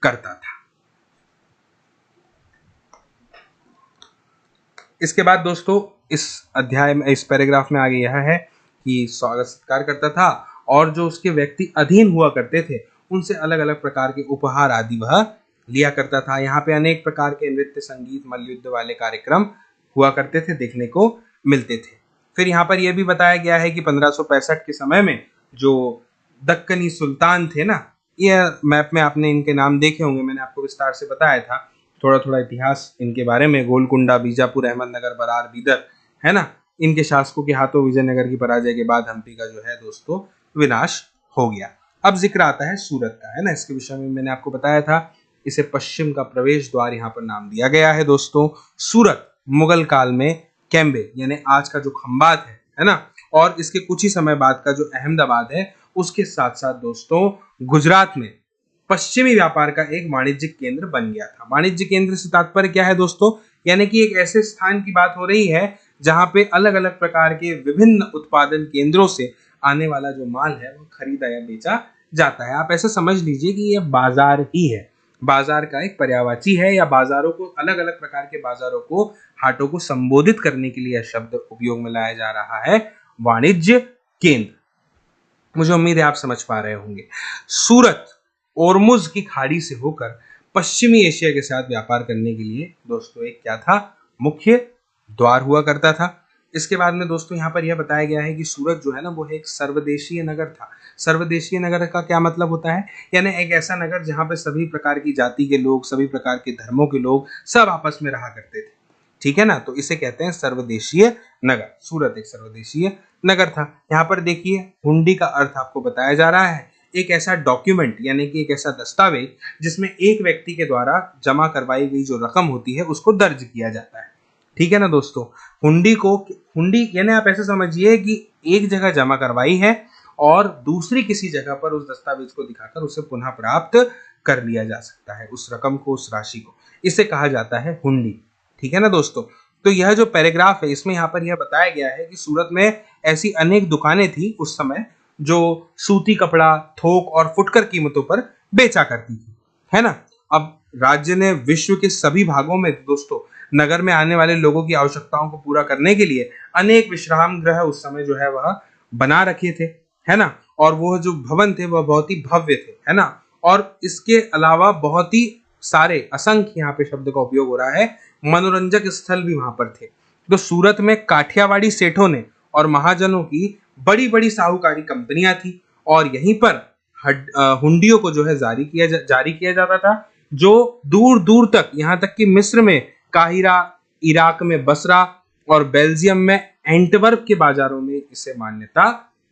करता था। इसके बाद दोस्तों इस अध्याय में, इस पैराग्राफ में आगे यह है कि स्वागत सत्कार करता था, और जो उसके व्यक्ति अधीन हुआ करते थे उनसे अलग अलग प्रकार के उपहार आदि वह लिया करता था। यहाँ पे अनेक प्रकार के नृत्य, संगीत, मल्लयुद्ध वाले कार्यक्रम हुआ करते थे, देखने को मिलते थे। फिर यहाँ पर यह भी बताया गया है कि 1565 के समय में जो दक्कनी सुल्तान थे ना, यह मैप में आपने इनके नाम देखे होंगे, मैंने आपको विस्तार से बताया था थोड़ा थोड़ा इतिहास इनके बारे में, गोलकुंडा, बीजापुर, अहमदनगर, बरार, बीदर, है ना, इनके शासकों के हाथों विजयनगर की पराजय के बाद हम्पी का जो है दोस्तों विनाश हो गया। अब जिक्र आता है सूरत का, है ना, इसके विषय में मैंने आपको बताया था, इसे पश्चिम का प्रवेश द्वार यहाँ पर नाम दिया गया है दोस्तों। सूरत मुगल काल में कैम्बे यानी आज का जो खंबात है ना, और इसके कुछ ही समय बाद का जो अहमदाबाद है, उसके साथ साथ दोस्तों गुजरात में पश्चिमी व्यापार का एक वाणिज्यिक केंद्र बन गया था। वाणिज्य केंद्र से तात्पर्य क्या है दोस्तों, यानी कि एक ऐसे स्थान की बात हो रही है जहां पे अलग अलग प्रकार के विभिन्न उत्पादन केंद्रों से आने वाला जो माल है वो खरीदा या बेचा जाता है। आप ऐसे समझ लीजिए कि ये बाजार ही है, बाजार का एक पर्यायवाची है, या बाजारों को, अलग अलग प्रकार के बाजारों को, हाटों को संबोधित करने के लिए यह शब्द उपयोग में लाया जा रहा है, वाणिज्य केंद्र। मुझे उम्मीद है आप समझ पा रहे होंगे। सूरत ओरमुज की खाड़ी से होकर पश्चिमी एशिया के साथ व्यापार करने के लिए दोस्तों एक क्या था, मुख्य द्वार हुआ करता था। इसके बाद में दोस्तों यहाँ पर यह बताया गया है कि सूरत जो है ना वो एक सर्वदेशीय नगर था। सर्वदेशीय नगर का क्या मतलब होता है, यानी एक ऐसा नगर जहाँ पे सभी प्रकार की जाति के लोग, सभी प्रकार के धर्मों के लोग सब आपस में रहा करते थे, ठीक है ना, तो इसे कहते हैं सर्वदेशीय नगर। सूरत एक सर्वदेशीय नगर था। यहाँ पर देखिए हुंडी का अर्थ आपको बताया जा रहा है, एक ऐसा डॉक्यूमेंट यानी कि एक ऐसा दस्तावेज जिसमें एक व्यक्ति के द्वारा जमा करवाई गई जो रकम होती है उसको दर्ज किया जाता है, ठीक है ना दोस्तों। हुंडी यानी आप ऐसे समझिए कि एक जगह जमा करवाई है और दूसरी किसी जगह पर उस दस्तावेज को दिखाकर उसे पुनः प्राप्त कर लिया जा सकता है, उस रकम को, उस राशि को, इसे कहा जाता है हुंडी, ठीक है ना दोस्तों। तो यह जो पैराग्राफ है इसमें यहाँ पर यह बताया गया है कि सूरत में ऐसी अनेक दुकानें थी उस समय जो सूती कपड़ा, थोक और फुटकर कीमतों पर बेचा करती थी, है ना। अब राज्य ने विश्व के सभी भागों में दोस्तों नगर में आने वाले लोगों की आवश्यकताओं को पूरा करने के लिए अनेक विश्राम गृह उस समय जो है वह बना रखे थे, है ना, और वो जो भवन थे वह बहुत ही भव्य थे, है ना, और इसके अलावा बहुत ही सारे, असंख्य यहाँ पे शब्द का उपयोग हो रहा है, मनोरंजक स्थल भी वहां पर थे। तो सूरत में काठियावाड़ी सेठों ने और महाजनों की बड़ी बड़ी साहूकारी कंपनियां थी और यहीं पर हुंडियों को जो है जारी किया जाता था, जो दूर दूर तक, यहाँ तक कि मिस्र में काहिरा, इराक में बसरा और बेल्जियम में एंटवर्प के बाजारों में इसे मान्यता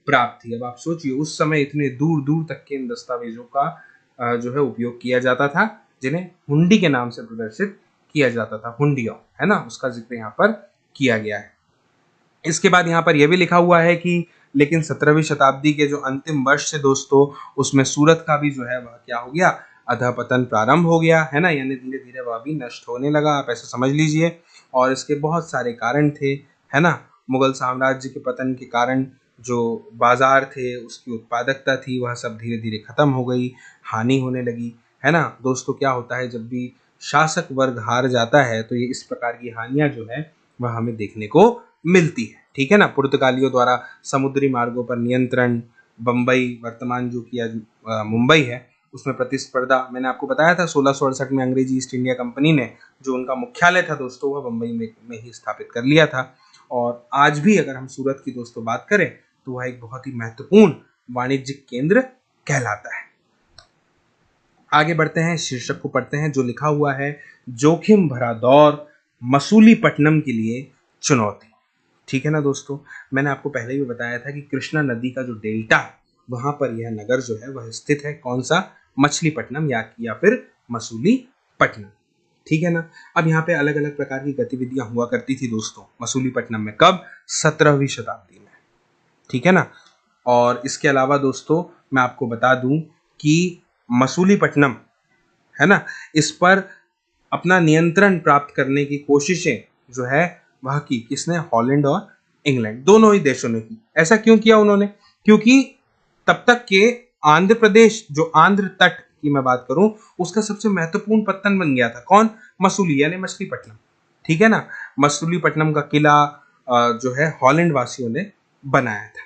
प्राप्त थी। अब आप सोचिए उस समय इतने दूर दूर तक के इन दस्तावेजों का जो है उपयोग किया जाता था, जिन्हें हुंडी के नाम से प्रदर्शित किया जाता था, हुंडियों, है ना, उसका जिक्र यहाँ पर किया गया है। इसके बाद यहाँ पर यह भी लिखा हुआ है कि लेकिन 17वीं शताब्दी के जो अंतिम वर्ष थे दोस्तों, उसमें सूरत का भी जो है वह क्या हो गया, अधपतन प्रारंभ हो गया, है ना, यानी धीरे धीरे वह भी नष्ट होने लगा, आप ऐसे समझ लीजिए। और इसके बहुत सारे कारण थे, है ना, मुगल साम्राज्य के पतन के कारण जो बाजार थे, उसकी उत्पादकता थी, वह सब धीरे धीरे खत्म हो गई, हानि होने लगी, है ना दोस्तों। क्या होता है जब भी शासक वर्ग हार जाता है तो ये इस प्रकार की हानियां जो है वह हमें देखने को मिलती है, ठीक है ना। पुर्तगालियों द्वारा समुद्री मार्गों पर नियंत्रण, बंबई, वर्तमान जो किया मुंबई है, उसमें प्रतिस्पर्धा, मैंने आपको बताया था 1668 में अंग्रेजी ईस्ट इंडिया कंपनी ने जो उनका मुख्यालय था दोस्तों वह बंबई में ही स्थापित कर लिया था। और आज भी अगर हम सूरत की दोस्तों बात करें तो वह एक बहुत ही महत्वपूर्ण वाणिज्यिक केंद्र कहलाता है। आगे बढ़ते हैं, शीर्षक को पढ़ते हैं जो लिखा हुआ है, जोखिम भरा दौर, मसूलीपट्टनम के लिए चुनौती, ठीक है ना दोस्तों। मैंने आपको पहले भी बताया था कि कृष्णा नदी का जो डेल्टा है वहां पर यह नगर जो है वह स्थित है, कौन सा, मछलीपट्टनम या फिर मसूलीपट्टनम, ठीक है ना। अब यहाँ पे अलग अलग प्रकार की गतिविधियां हुआ करती थी दोस्तों मसूलीपट्टनम में, कब, 17वीं शताब्दी में, ठीक है ना। और इसके अलावा दोस्तों मैं आपको बता दूं कि मसूलीपट्टनम, है ना, इस पर अपना नियंत्रण प्राप्त करने की कोशिशें जो है वह की किसने, हॉलैंड और इंग्लैंड, दोनों ही देशों ने की। ऐसा क्यों किया उन्होंने, क्योंकि तब तक के आंध्र प्रदेश, जो आंध्र तट की मैं बात करूं, उसका सबसे महत्वपूर्ण पत्तन बन गया था, कौन, मसूली यानी मछलीपट्टनम, ठीक है ना। मसूलीपट्टनम का किला जो है हॉलैंड वासियों ने बनाया था।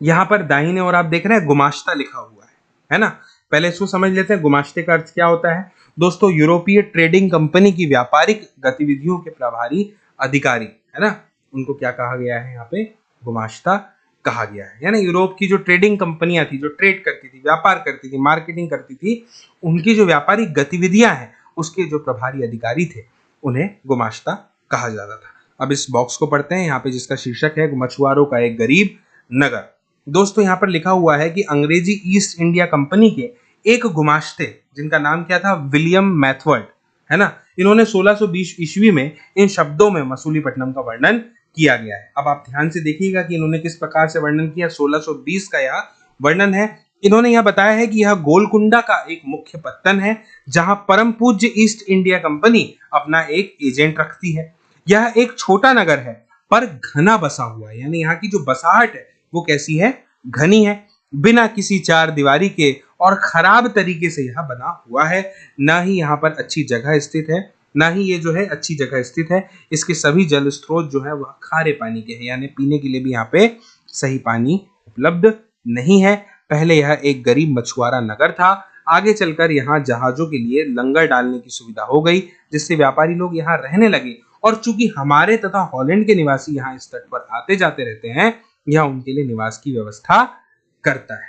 यहाँ पर दाहिने और आप देख रहे हैं गुमाश्ता लिखा हुआ है ना। पहले इसको समझ लेते हैं, गुमाश्ते का अर्थ क्या होता है दोस्तों, यूरोपीय ट्रेडिंग कंपनी की व्यापारिक गतिविधियों के प्रभारी अधिकारी, है ना, उनको क्या कहा गया है यहाँ पे, गुमाश्ता कहा गया है। यानी यूरोप की जो ट्रेडिंग कंपनियां थी, जो ट्रेड करती थी, व्यापार करती थी, मार्केटिंग करती थी, उनकी जो व्यापारिक गतिविधियां हैं उसके जो प्रभारी अधिकारी थे उन्हें गुमाश्ता कहा जाता था। अब इस बॉक्स को पढ़ते हैं यहाँ पे, जिसका शीर्षक है मछुआरों का एक गरीब नगर। दोस्तों यहाँ पर लिखा हुआ है कि अंग्रेजी ईस्ट इंडिया कंपनी के एक गुमाश्ते, जिनका नाम क्या था, विलियम मैथवर्ड, है ना, इन्होंने 1620 ईस्वी में इन शब्दों में मसूलीपट्टनम का वर्णन किया गया है। अब आप ध्यान से देखिएगा कि इन्होंने किस प्रकार से वर्णन किया। 1620 का यह वर्णन है। इन्होंने यह बताया है कि यह गोलकुंडा का एक मुख्य पत्तन है जहां परम पूज्य ईस्ट इंडिया कंपनी अपना एक एजेंट रखती है। यह एक छोटा नगर है पर घना बसा हुआ है। यानी यहाँ की जो बसाहट है वो कैसी है, घनी है, बिना किसी चार दीवारी के और खराब तरीके से यह बना हुआ है। ना ही यहाँ पर अच्छी जगह स्थित है, ना ही ये जो है अच्छी जगह स्थित है। इसके सभी जल स्रोत जो है वह खारे पानी के हैं, यानी पीने के लिए भी यहाँ पे सही पानी उपलब्ध नहीं है। पहले यह एक गरीब मछुआरा नगर था। आगे चलकर यहाँ जहाजों के लिए लंगर डालने की सुविधा हो गई, जिससे व्यापारी लोग यहाँ रहने लगे। और चूंकि हमारे तथा हॉलैंड के निवासी यहाँ इस तट पर आते जाते रहते हैं, यह उनके लिए निवास की व्यवस्था करता है।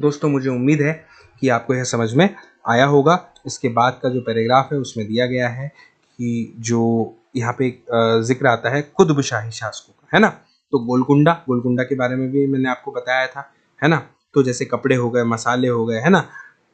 दोस्तों मुझे उम्मीद है कि आपको यह समझ में आया होगा। इसके बाद का जो पैराग्राफ है उसमें दिया गया है कि जो यहाँ पे जिक्र आता है कुतुबशाही शासकों का, है ना। तो गोलकुंडा के बारे में भी मैंने आपको बताया था, है ना। तो जैसे कपड़े हो गए, मसाले हो गए, है ना,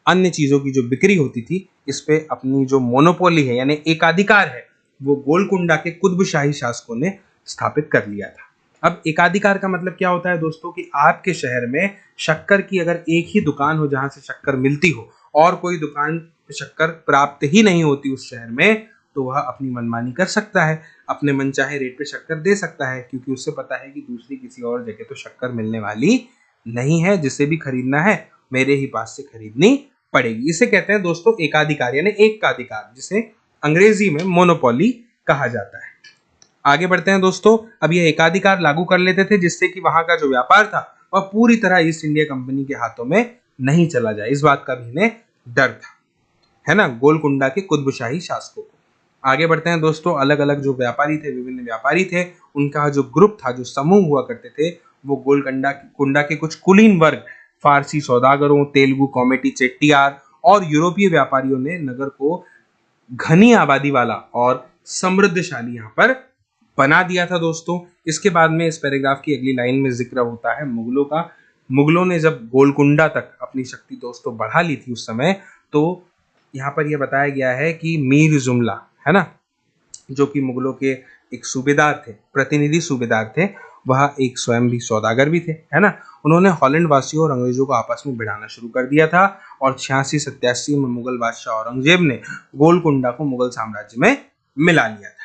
अन्य चीज़ों की जो बिक्री होती थी, इस पे अपनी जो मोनोपोली है यानी एकाधिकार है, वो गोलकुंडा के कुतुबशाही शासकों ने स्थापित कर लिया था। अब एकाधिकार का मतलब क्या होता है दोस्तों, कि आपके शहर में शक्कर की अगर एक ही दुकान हो जहां से शक्कर मिलती हो और कोई दुकान पे शक्कर प्राप्त ही नहीं होती उस शहर में, तो वह अपनी मनमानी कर सकता है, अपने मनचाहे रेट पे शक्कर दे सकता है, क्योंकि उससे पता है कि दूसरी किसी और जगह तो शक्कर मिलने वाली नहीं है। जिसे भी खरीदना है मेरे ही पास से खरीदनी पड़ेगी। इसे कहते हैं दोस्तों एकाधिकार, यानी एक का अधिकार, जिसे अंग्रेजी में मोनोपोली कहा जाता है। आगे बढ़ते हैं दोस्तों। अब यह एकाधिकार लागू कर लेते थे जिससे कि वहां का जो व्यापार था वह पूरी तरह ईस्ट इंडिया कंपनी के हाथों में नहीं चला जाए, इस बात का भी इन्हें डर था, है ना, गोलकुंडा के कुतुबशाही शासकों को। आगे बढ़ते हैं दोस्तों। अलग अलग जो व्यापारी थे, विभिन्न व्यापारी थे, उनका जो ग्रुप था, जो समूह हुआ करते थे, वो गोलकुंडा के कुछ कुलीन वर्ग, फारसी सौदागरों, तेलुगु कॉमेटी चेट्टियार और यूरोपीय व्यापारियों ने नगर को घनी आबादी वाला और समृद्धशाली यहाँ पर बना दिया था दोस्तों। इसके बाद में इस पैराग्राफ की अगली लाइन में जिक्र होता है मुगलों का। मुगलों ने जब गोलकुंडा तक अपनी शक्ति दोस्तों बढ़ा ली थी उस समय, तो यहाँ पर यह बताया गया है कि मीर जुमला, है ना, जो कि मुगलों के एक सूबेदार थे, प्रतिनिधि सूबेदार थे, वह एक स्वयं भी सौदागर भी थे, है ना। उन्होंने हॉलैंड वासियों और अंग्रेजों को आपस में भिड़ाना शुरू कर दिया था और 86-87 में मुगल बादशाह औरंगजेब ने गोलकुंडा को मुगल साम्राज्य में मिला लिया था।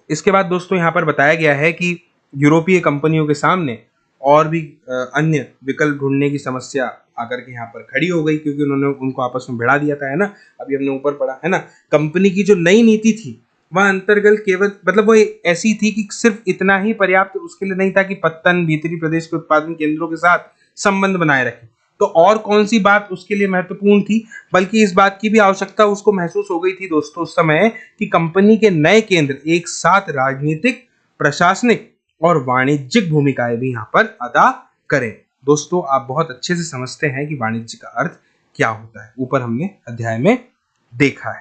इसके बाद दोस्तों यहाँ पर बताया गया है कि यूरोपीय कंपनियों के सामने और भी अन्य विकल्प ढूंढने की समस्या आकर के यहाँ पर खड़ी हो गई, क्योंकि उन्होंने उनको आपस में भिड़ा दिया था, है ना। अभी हमने ऊपर पढ़ा, है ना। कंपनी की जो नई नीति थी वह अंतर्गत केवल मतलब वो ऐसी थी कि सिर्फ इतना ही पर्याप्त उसके लिए नहीं था कि पत्तन भीतरी प्रदेश के उत्पादन केंद्रों के साथ संबंध बनाए रखे, तो और कौन सी बात उसके लिए महत्वपूर्ण थी, बल्कि इस बात की भी आवश्यकता उसको महसूस हो गई थी दोस्तों उस समय कि कंपनी के नए केंद्र एक साथ राजनीतिक, प्रशासनिक और वाणिज्यिक भूमिकाएं भी यहाँ पर अदा करें। दोस्तों आप बहुत अच्छे से समझते हैं कि वाणिज्य का अर्थ क्या होता है, ऊपर हमने अध्याय में देखा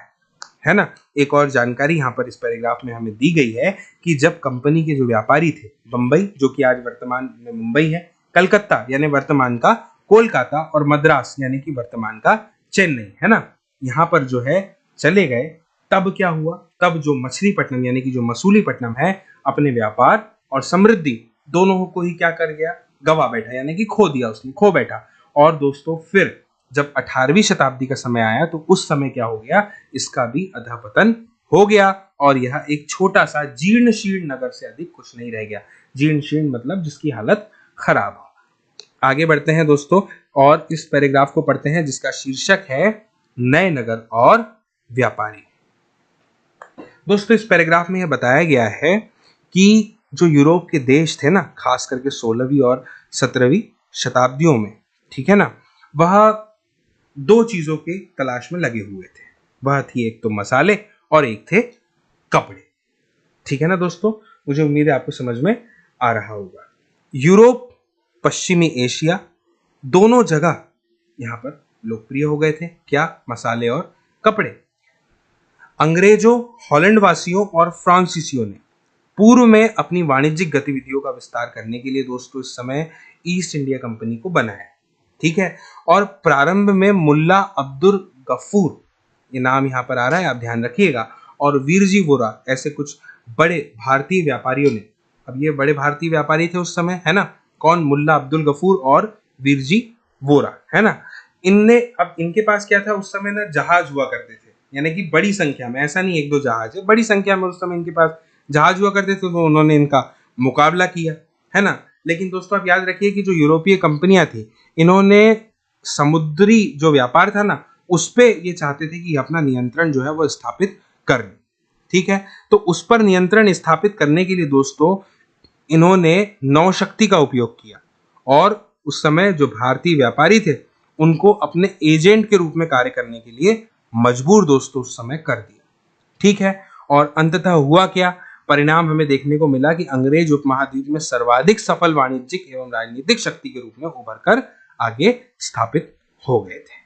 है ना। एक और जानकारी यहाँ पर इस पैराग्राफ में हमें दी गई है कि जब कंपनी के जो व्यापारी थे, बंबई जो कि आज वर्तमान में मुंबई है, कलकत्ता यानी वर्तमान का कोलकाता और मद्रास यानी कि वर्तमान का चेन्नई, है ना, यहाँ पर जो है चले गए, तब क्या हुआ, तब जो मछलीपट्टनम यानी कि जो मसूलीपट्टनम है अपने व्यापार और समृद्धि दोनों को ही क्या कर गया, गवा बैठा, यानी कि खो दिया, उसने खो बैठा। और दोस्तों फिर जब 18वीं शताब्दी का समय आया तो उस समय क्या हो गया, इसका भी अधःपतन हो गया और यह एक छोटा सा जीर्ण शीर्ण नगर से अधिक कुछ नहीं रह गया। जीर्ण शीर्ण मतलब जिसकी हालत खराब हो। आगे बढ़ते हैं दोस्तों और इस पैराग्राफ को पढ़ते हैं जिसका शीर्षक है नए नगर और व्यापारी। दोस्तों इस पैराग्राफ में यह बताया गया है कि जो यूरोप के देश थे ना, खास करके 16वीं और 17वीं शताब्दियों में, ठीक है ना, वह दो चीजों के तलाश में लगे हुए थे। वह थी एक तो मसाले और एक थे कपड़े। ठीक है ना दोस्तों, मुझे उम्मीद है आपको समझ में आ रहा होगा। यूरोप, पश्चिमी एशिया, दोनों जगह यहां पर लोकप्रिय हो गए थे क्या? मसाले और कपड़े। अंग्रेजों, हॉलैंड वासियों और फ्रांसीसियों ने पूर्व में अपनी वाणिज्यिक गतिविधियों का विस्तार करने के लिए दोस्तों इस समय ईस्ट इंडिया कंपनी को बनाया। ठीक है, और प्रारंभ में मुल्ला अब्दुल गफूर, ये नाम यहां पर आ रहा है, आप ध्यान रखिएगा, और वीरजी वोरा ऐसे कुछ बड़े भारतीय व्यापारियों ने, अब ये बड़े भारतीय व्यापारी थे उस समय, है ना, कौन? मुल्ला अब्दुल गफूर और वीरजी वोरा, है ना। इनने, अब इनके पास क्या था उस समय ना, जहाज हुआ करते थे, यानी कि बड़ी संख्या में, ऐसा नहीं एक दो जहाज है, बड़ी संख्या में उस समय इनके पास जहाज हुआ करते थे, तो उन्होंने इनका मुकाबला किया, है ना। लेकिन दोस्तों आप याद रखिए कि जो यूरोपीय कंपनियां थी, इन्होंने समुद्री जो व्यापार था ना, उस पे ये चाहते थे कि अपना नियंत्रण जो है वो स्थापित कर लें। ठीक है, तो उस पर नियंत्रण स्थापित करने के लिए दोस्तों इन्होंने नौशक्ति का उपयोग किया, और उस समय जो भारतीय व्यापारी थे उनको अपने एजेंट के रूप में कार्य करने के लिए मजबूर दोस्तों उस समय कर दिया। ठीक है, और अंततः हुआ क्या? परिणाम हमें देखने को मिला कि अंग्रेज उपमहाद्वीप में सर्वाधिक सफल वाणिज्यिक एवं राजनीतिक शक्ति के रूप में उभर कर आगे स्थापित हो गए थे।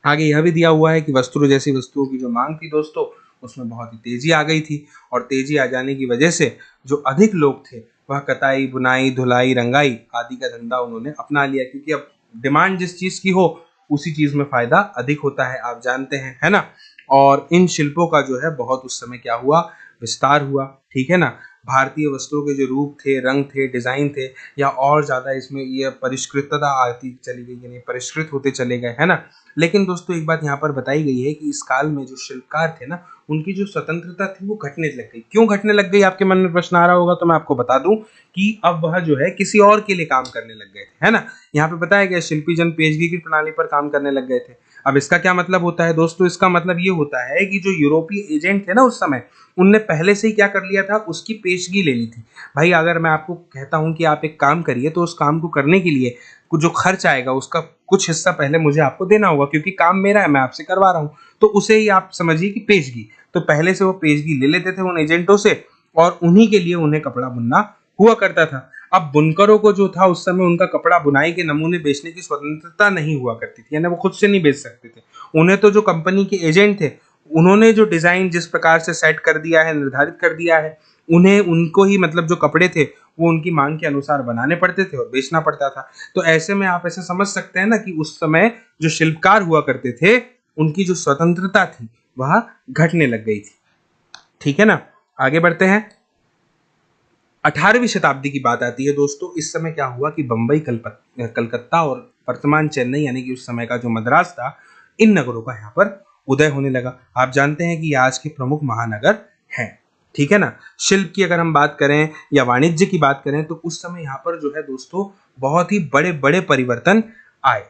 आगे यह भी दिया हुआ है कि वस्त्रों जैसी वस्तुओं की जो मांग थी दोस्तों, उसमें बहुत ही तेजी आ गई थी, और तेजी आ जाने की वजह से जो अधिक लोग थे वह कताई, बुनाई, धुलाई, रंगाई आदि का धंधा उन्होंने अपना लिया, क्योंकि अब डिमांड जिस चीज की हो उसी चीज में फायदा अधिक होता है, आप जानते हैं, है ना। और इन शिल्पों का जो है बहुत उस समय क्या हुआ? विस्तार हुआ। ठीक है ना, भारतीय वस्त्रों के जो रूप थे, रंग थे, डिजाइन थे, या और ज्यादा इसमें ये परिष्कृतता आती चली गई, यानी परिष्कृत होते चले गए, है ना। लेकिन दोस्तों एक बात यहाँ पर बताई गई है कि इस काल में जो शिल्पकार थे ना, उनकी जो स्वतंत्रता थी वो घटने लग गई। क्यों घटने लग गई? आपके मन में प्रश्न आ रहा होगा, तो मैं आपको बता दूं कि अब वह जो है किसी और के लिए काम करने लग गए थे, है ना। यहाँ पे बताया गया शिल्पी जन पेशगी की प्रणाली पर काम करने लग गए थे। अब इसका क्या मतलब होता है दोस्तों? इसका मतलब ये होता है कि जो यूरोपीय एजेंट थे ना उस समय, उनने पहले से ही क्या कर लिया था? उसकी पेशगी ले ली थी। भाई अगर मैं आपको कहता हूं कि आप एक काम करिए, तो उस काम को करने के लिए जो खर्च आएगा उसका कुछ हिस्सा पहले मुझे आपको देना होगा, क्योंकि काम मेरा है, मैं आपसे करवा रहा हूं, तो उसे ही आप समझिए कि पेशगी। तो पहले से वो पेशगी ले लेते थे उन एजेंटों से, और उन्हीं के लिए उन्हें कपड़ा बुनना हुआ करता था। अब बुनकरों को जो था उस समय, उनका कपड़ा बुनाई के नमूने बेचने की स्वतंत्रता नहीं हुआ करती थी, यानी वो खुद से नहीं बेच सकते थे। उन्हें तो जो कंपनी के एजेंट थे, उन्होंने जो डिजाइन जिस प्रकार से सेट कर दिया है, निर्धारित कर दिया है, उन्हें उनको ही, मतलब जो कपड़े थे वो उनकी मांग के अनुसार बनाने पड़ते थे और बेचना पड़ता था। तो ऐसे में आप ऐसे समझ सकते हैं ना कि उस समय जो शिल्पकार हुआ करते थे, उनकी जो स्वतंत्रता थी वह घटने लग गई थी। ठीक है ना, आगे बढ़ते हैं। 18वीं शताब्दी की बात आती है दोस्तों। इस समय क्या हुआ कि बंबई, कलकत्ता और वर्तमान चेन्नई, यानी कि उस समय का जो मद्रास था, इन नगरों का यहाँ पर उदय होने लगा। आप जानते हैं कि आज के प्रमुख महानगर हैं। ठीक है ना, शिल्प की अगर हम बात करें या वाणिज्य की बात करें, तो उस समय यहाँ पर जो है दोस्तों बहुत ही बड़े बड़े परिवर्तन आए।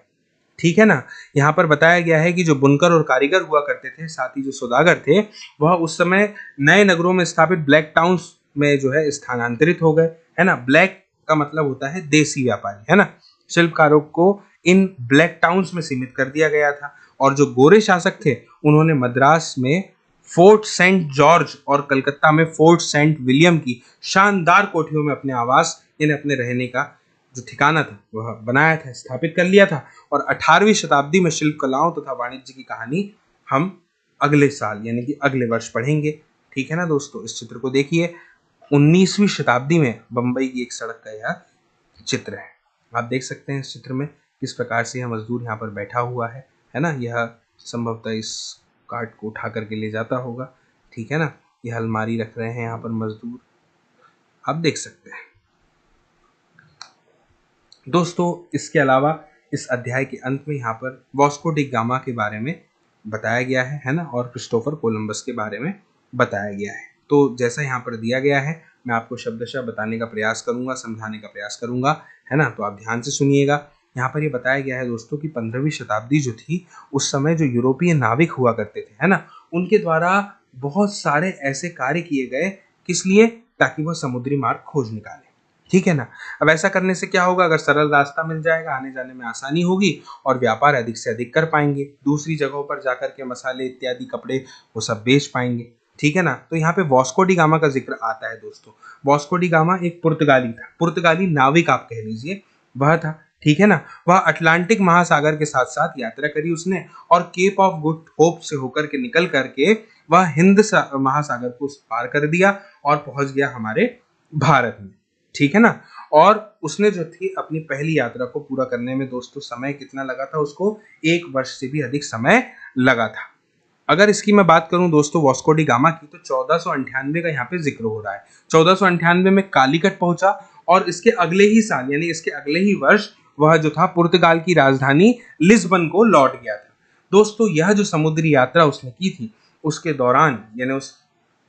ठीक है ना, यहाँ पर बताया गया है कि जो बुनकर और कारीगर हुआ करते थे, साथ ही जो सौदागर थे, वह उस समय नए नगरों में स्थापित ब्लैक टाउन्स में जो है स्थानांतरित हो गए, है ना। ब्लैक का मतलब होता है देसी व्यापारी, है ना। शिल्पकारों को इन ब्लैक टाउन्स में सीमित कर दिया गया था, और जो गोरे शासक थे उन्होंने मद्रास में फोर्ट सेंट जॉर्ज और कलकत्ता में फोर्ट सेंट विलियम की शानदार कोठियों में अपने आवास, यानी अपने रहने का जो ठिकाना था वह बनाया था, स्थापित कर लिया था। और 18वीं शताब्दी में शिल्प कलाओं तथा वाणिज्य की कहानी हम अगले साल, यानी कि अगले वर्ष पढ़ेंगे। ठीक है ना दोस्तों, इस चित्र को देखिए। 19वीं शताब्दी में बंबई की एक सड़क का यह चित्र है। आप देख सकते हैं इस चित्र में किस प्रकार से यह मजदूर यहाँ पर बैठा हुआ है ना। यह संभवतः इस कार्ड को उठा करके ले जाता होगा। ठीक है ना, यह अलमारी रख रहे हैं यहाँ पर मजदूर, आप देख सकते हैं दोस्तों। इसके अलावा इस अध्याय के अंत में यहाँ पर वास्को डी गामा के बारे में बताया गया है ना, और क्रिस्टोफर कोलंबस के बारे में बताया गया है। तो जैसा यहाँ पर दिया गया है, मैं आपको शब्दशः बताने का प्रयास करूंगा, समझाने का प्रयास करूंगा, है ना। तो आप ध्यान से सुनिएगा। यहाँ पर ये बताया गया है दोस्तों कि 15वीं शताब्दी जो थी, उस समय जो यूरोपीय नाविक हुआ करते थे, है ना, उनके द्वारा बहुत सारे ऐसे कार्य किए गए, किस लिए? ताकि वह समुद्री मार्ग खोज निकाले। ठीक है ना। अब ऐसा करने से क्या होगा, अगर सरल रास्ता मिल जाएगा आने जाने में आसानी होगी और व्यापार अधिक से अधिक कर पाएंगे, दूसरी जगहों पर जाकर के मसाले इत्यादि कपड़े वो सब बेच पाएंगे। ठीक है ना। तो यहाँ पे वास्को डी गामा का जिक्र आता है दोस्तों। वास्को डी गामा एक पुर्तगाली था, पुर्तगाली नाविक आप कह लीजिए वह था। ठीक है ना। वह अटलांटिक महासागर के साथ साथ यात्रा करी उसने और केप ऑफ गुड होप से होकर के निकल करके वह हिंद महासागर को पार कर दिया और पहुंच गया हमारे भारत में। ठीक है ना। और उसने जो थी अपनी पहली यात्रा को पूरा करने में दोस्तों समय कितना लगा था उसको, 1 वर्ष से भी अधिक समय लगा था। अगर इसकी मैं बात करूं दोस्तों वास्को डी गामा की, तो 1498 का यहाँ पे जिक्र हो रहा है। 1498 में कालीकट पहुंचा और इसके अगले ही साल यानी इसके अगले ही वर्ष वह जो था पुर्तगाल की राजधानी लिस्बन को लौट गया था। दोस्तों यह जो समुद्री यात्रा उसने की थी उसके दौरान यानी उस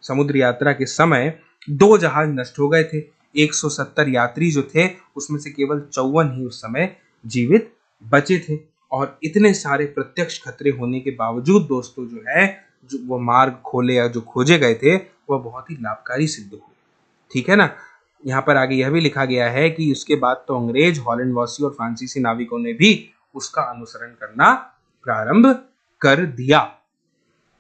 समुद्री यात्रा के समय 2 जहाज नष्ट हो गए थे। 170 यात्री जो थे उसमें से केवल 54 ही उस समय जीवित बचे थे। और इतने सारे प्रत्यक्ष खतरे होने के बावजूद दोस्तों जो है जो वो मार्ग खोले या जो खोजे गए थे वह बहुत ही लाभकारी सिद्ध हुए। ठीक है ना। यहाँ पर आगे यह भी लिखा गया है कि उसके बाद तो अंग्रेज, हॉलैंड वासी और फ्रांसीसी नाविकों ने भी उसका अनुसरण करना प्रारंभ कर दिया।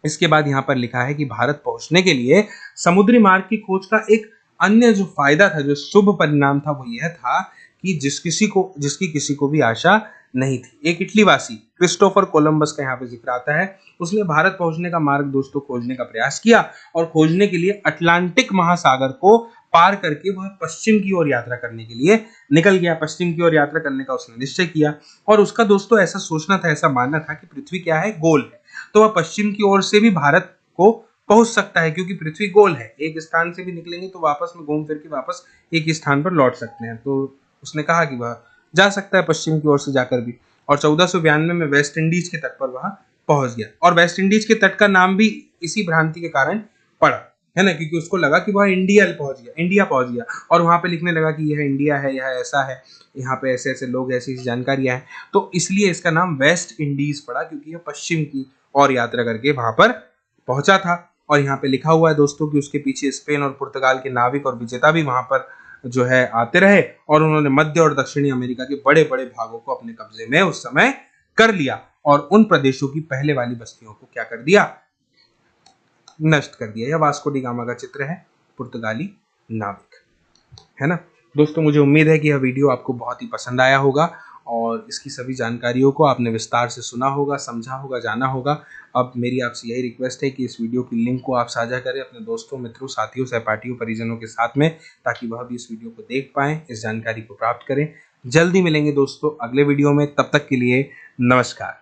इसके बाद यहाँ पर लिखा है कि भारत पहुंचने के लिए समुद्री मार्ग की खोज का एक अन्य जो फायदा था, जो शुभ परिणाम था, वो यह था कि जिसकी किसी को भी आशा नहीं थी। एक इटलीवासी क्रिस्टोफर कोलंबस का यहाँ पे जिक्र आता है। उसने भारत पहुंचने का मार्ग दोस्तों खोजने का प्रयास किया और खोजने के लिए अटलांटिक महासागर को पार करके वह पश्चिम की ओर यात्रा करने के लिए निकल गया। पश्चिम की ओर यात्रा करने का उसने निश्चय किया और उसका दोस्तों ऐसा सोचना था, ऐसा मानना था कि पृथ्वी क्या है, गोल है, तो वह पश्चिम की ओर से भी भारत को पहुंच सकता है क्योंकि पृथ्वी गोल है। एक स्थान से भी निकलेंगे तो वापस में घूम फिर के वापस एक ही स्थान पर लौट सकते हैं। तो उसने कहा कि वह जा सकता है पश्चिम की ओर से जाकर भी, और 1492 में वेस्ट इंडीज के तट पर वह पहुंच गया। और वेस्ट इंडीज के तट का नाम भी इसी भ्रांति के कारण पड़ा, है ना, क्योंकि उसको लगा कि वह इंडिया पहुंच गया और वहां पे लिखने लगा कि यह इंडिया है, यह ऐसा है, यहाँ पे ऐसे ऐसे लोग, ऐसी ऐसी जानकारियां हैं, तो इसलिए इसका नाम वेस्ट इंडीज पड़ा क्योंकि यह पश्चिम की ओर यात्रा करके वहां पर पहुंचा था। और यहाँ पे लिखा हुआ है दोस्तों कि उसके पीछे स्पेन और पुर्तगाल के नाविक और विजेता भी वहां पर जो है आते रहे और उन्होंने मध्य और दक्षिणी अमेरिका के बड़े बड़े भागों को अपने कब्जे में उस समय कर लिया और उन प्रदेशों की पहले वाली बस्तियों को क्या कर दिया, नष्ट कर दिया। यह वास्को डी गामा का चित्र है, पुर्तगाली नाविक, है ना। दोस्तों मुझे उम्मीद है कि यह वीडियो आपको बहुत ही पसंद आया होगा और इसकी सभी जानकारियों को आपने विस्तार से सुना होगा, समझा होगा, जाना होगा। अब मेरी आपसे यही रिक्वेस्ट है कि इस वीडियो की लिंक को आप साझा करें अपने दोस्तों, मित्रों, साथियों, सहपाठियों, परिजनों के साथ में, ताकि वह भी इस वीडियो को देख पाएं, इस जानकारी को प्राप्त करें। जल्दी मिलेंगे दोस्तों अगले वीडियो में, तब तक के लिए नमस्कार।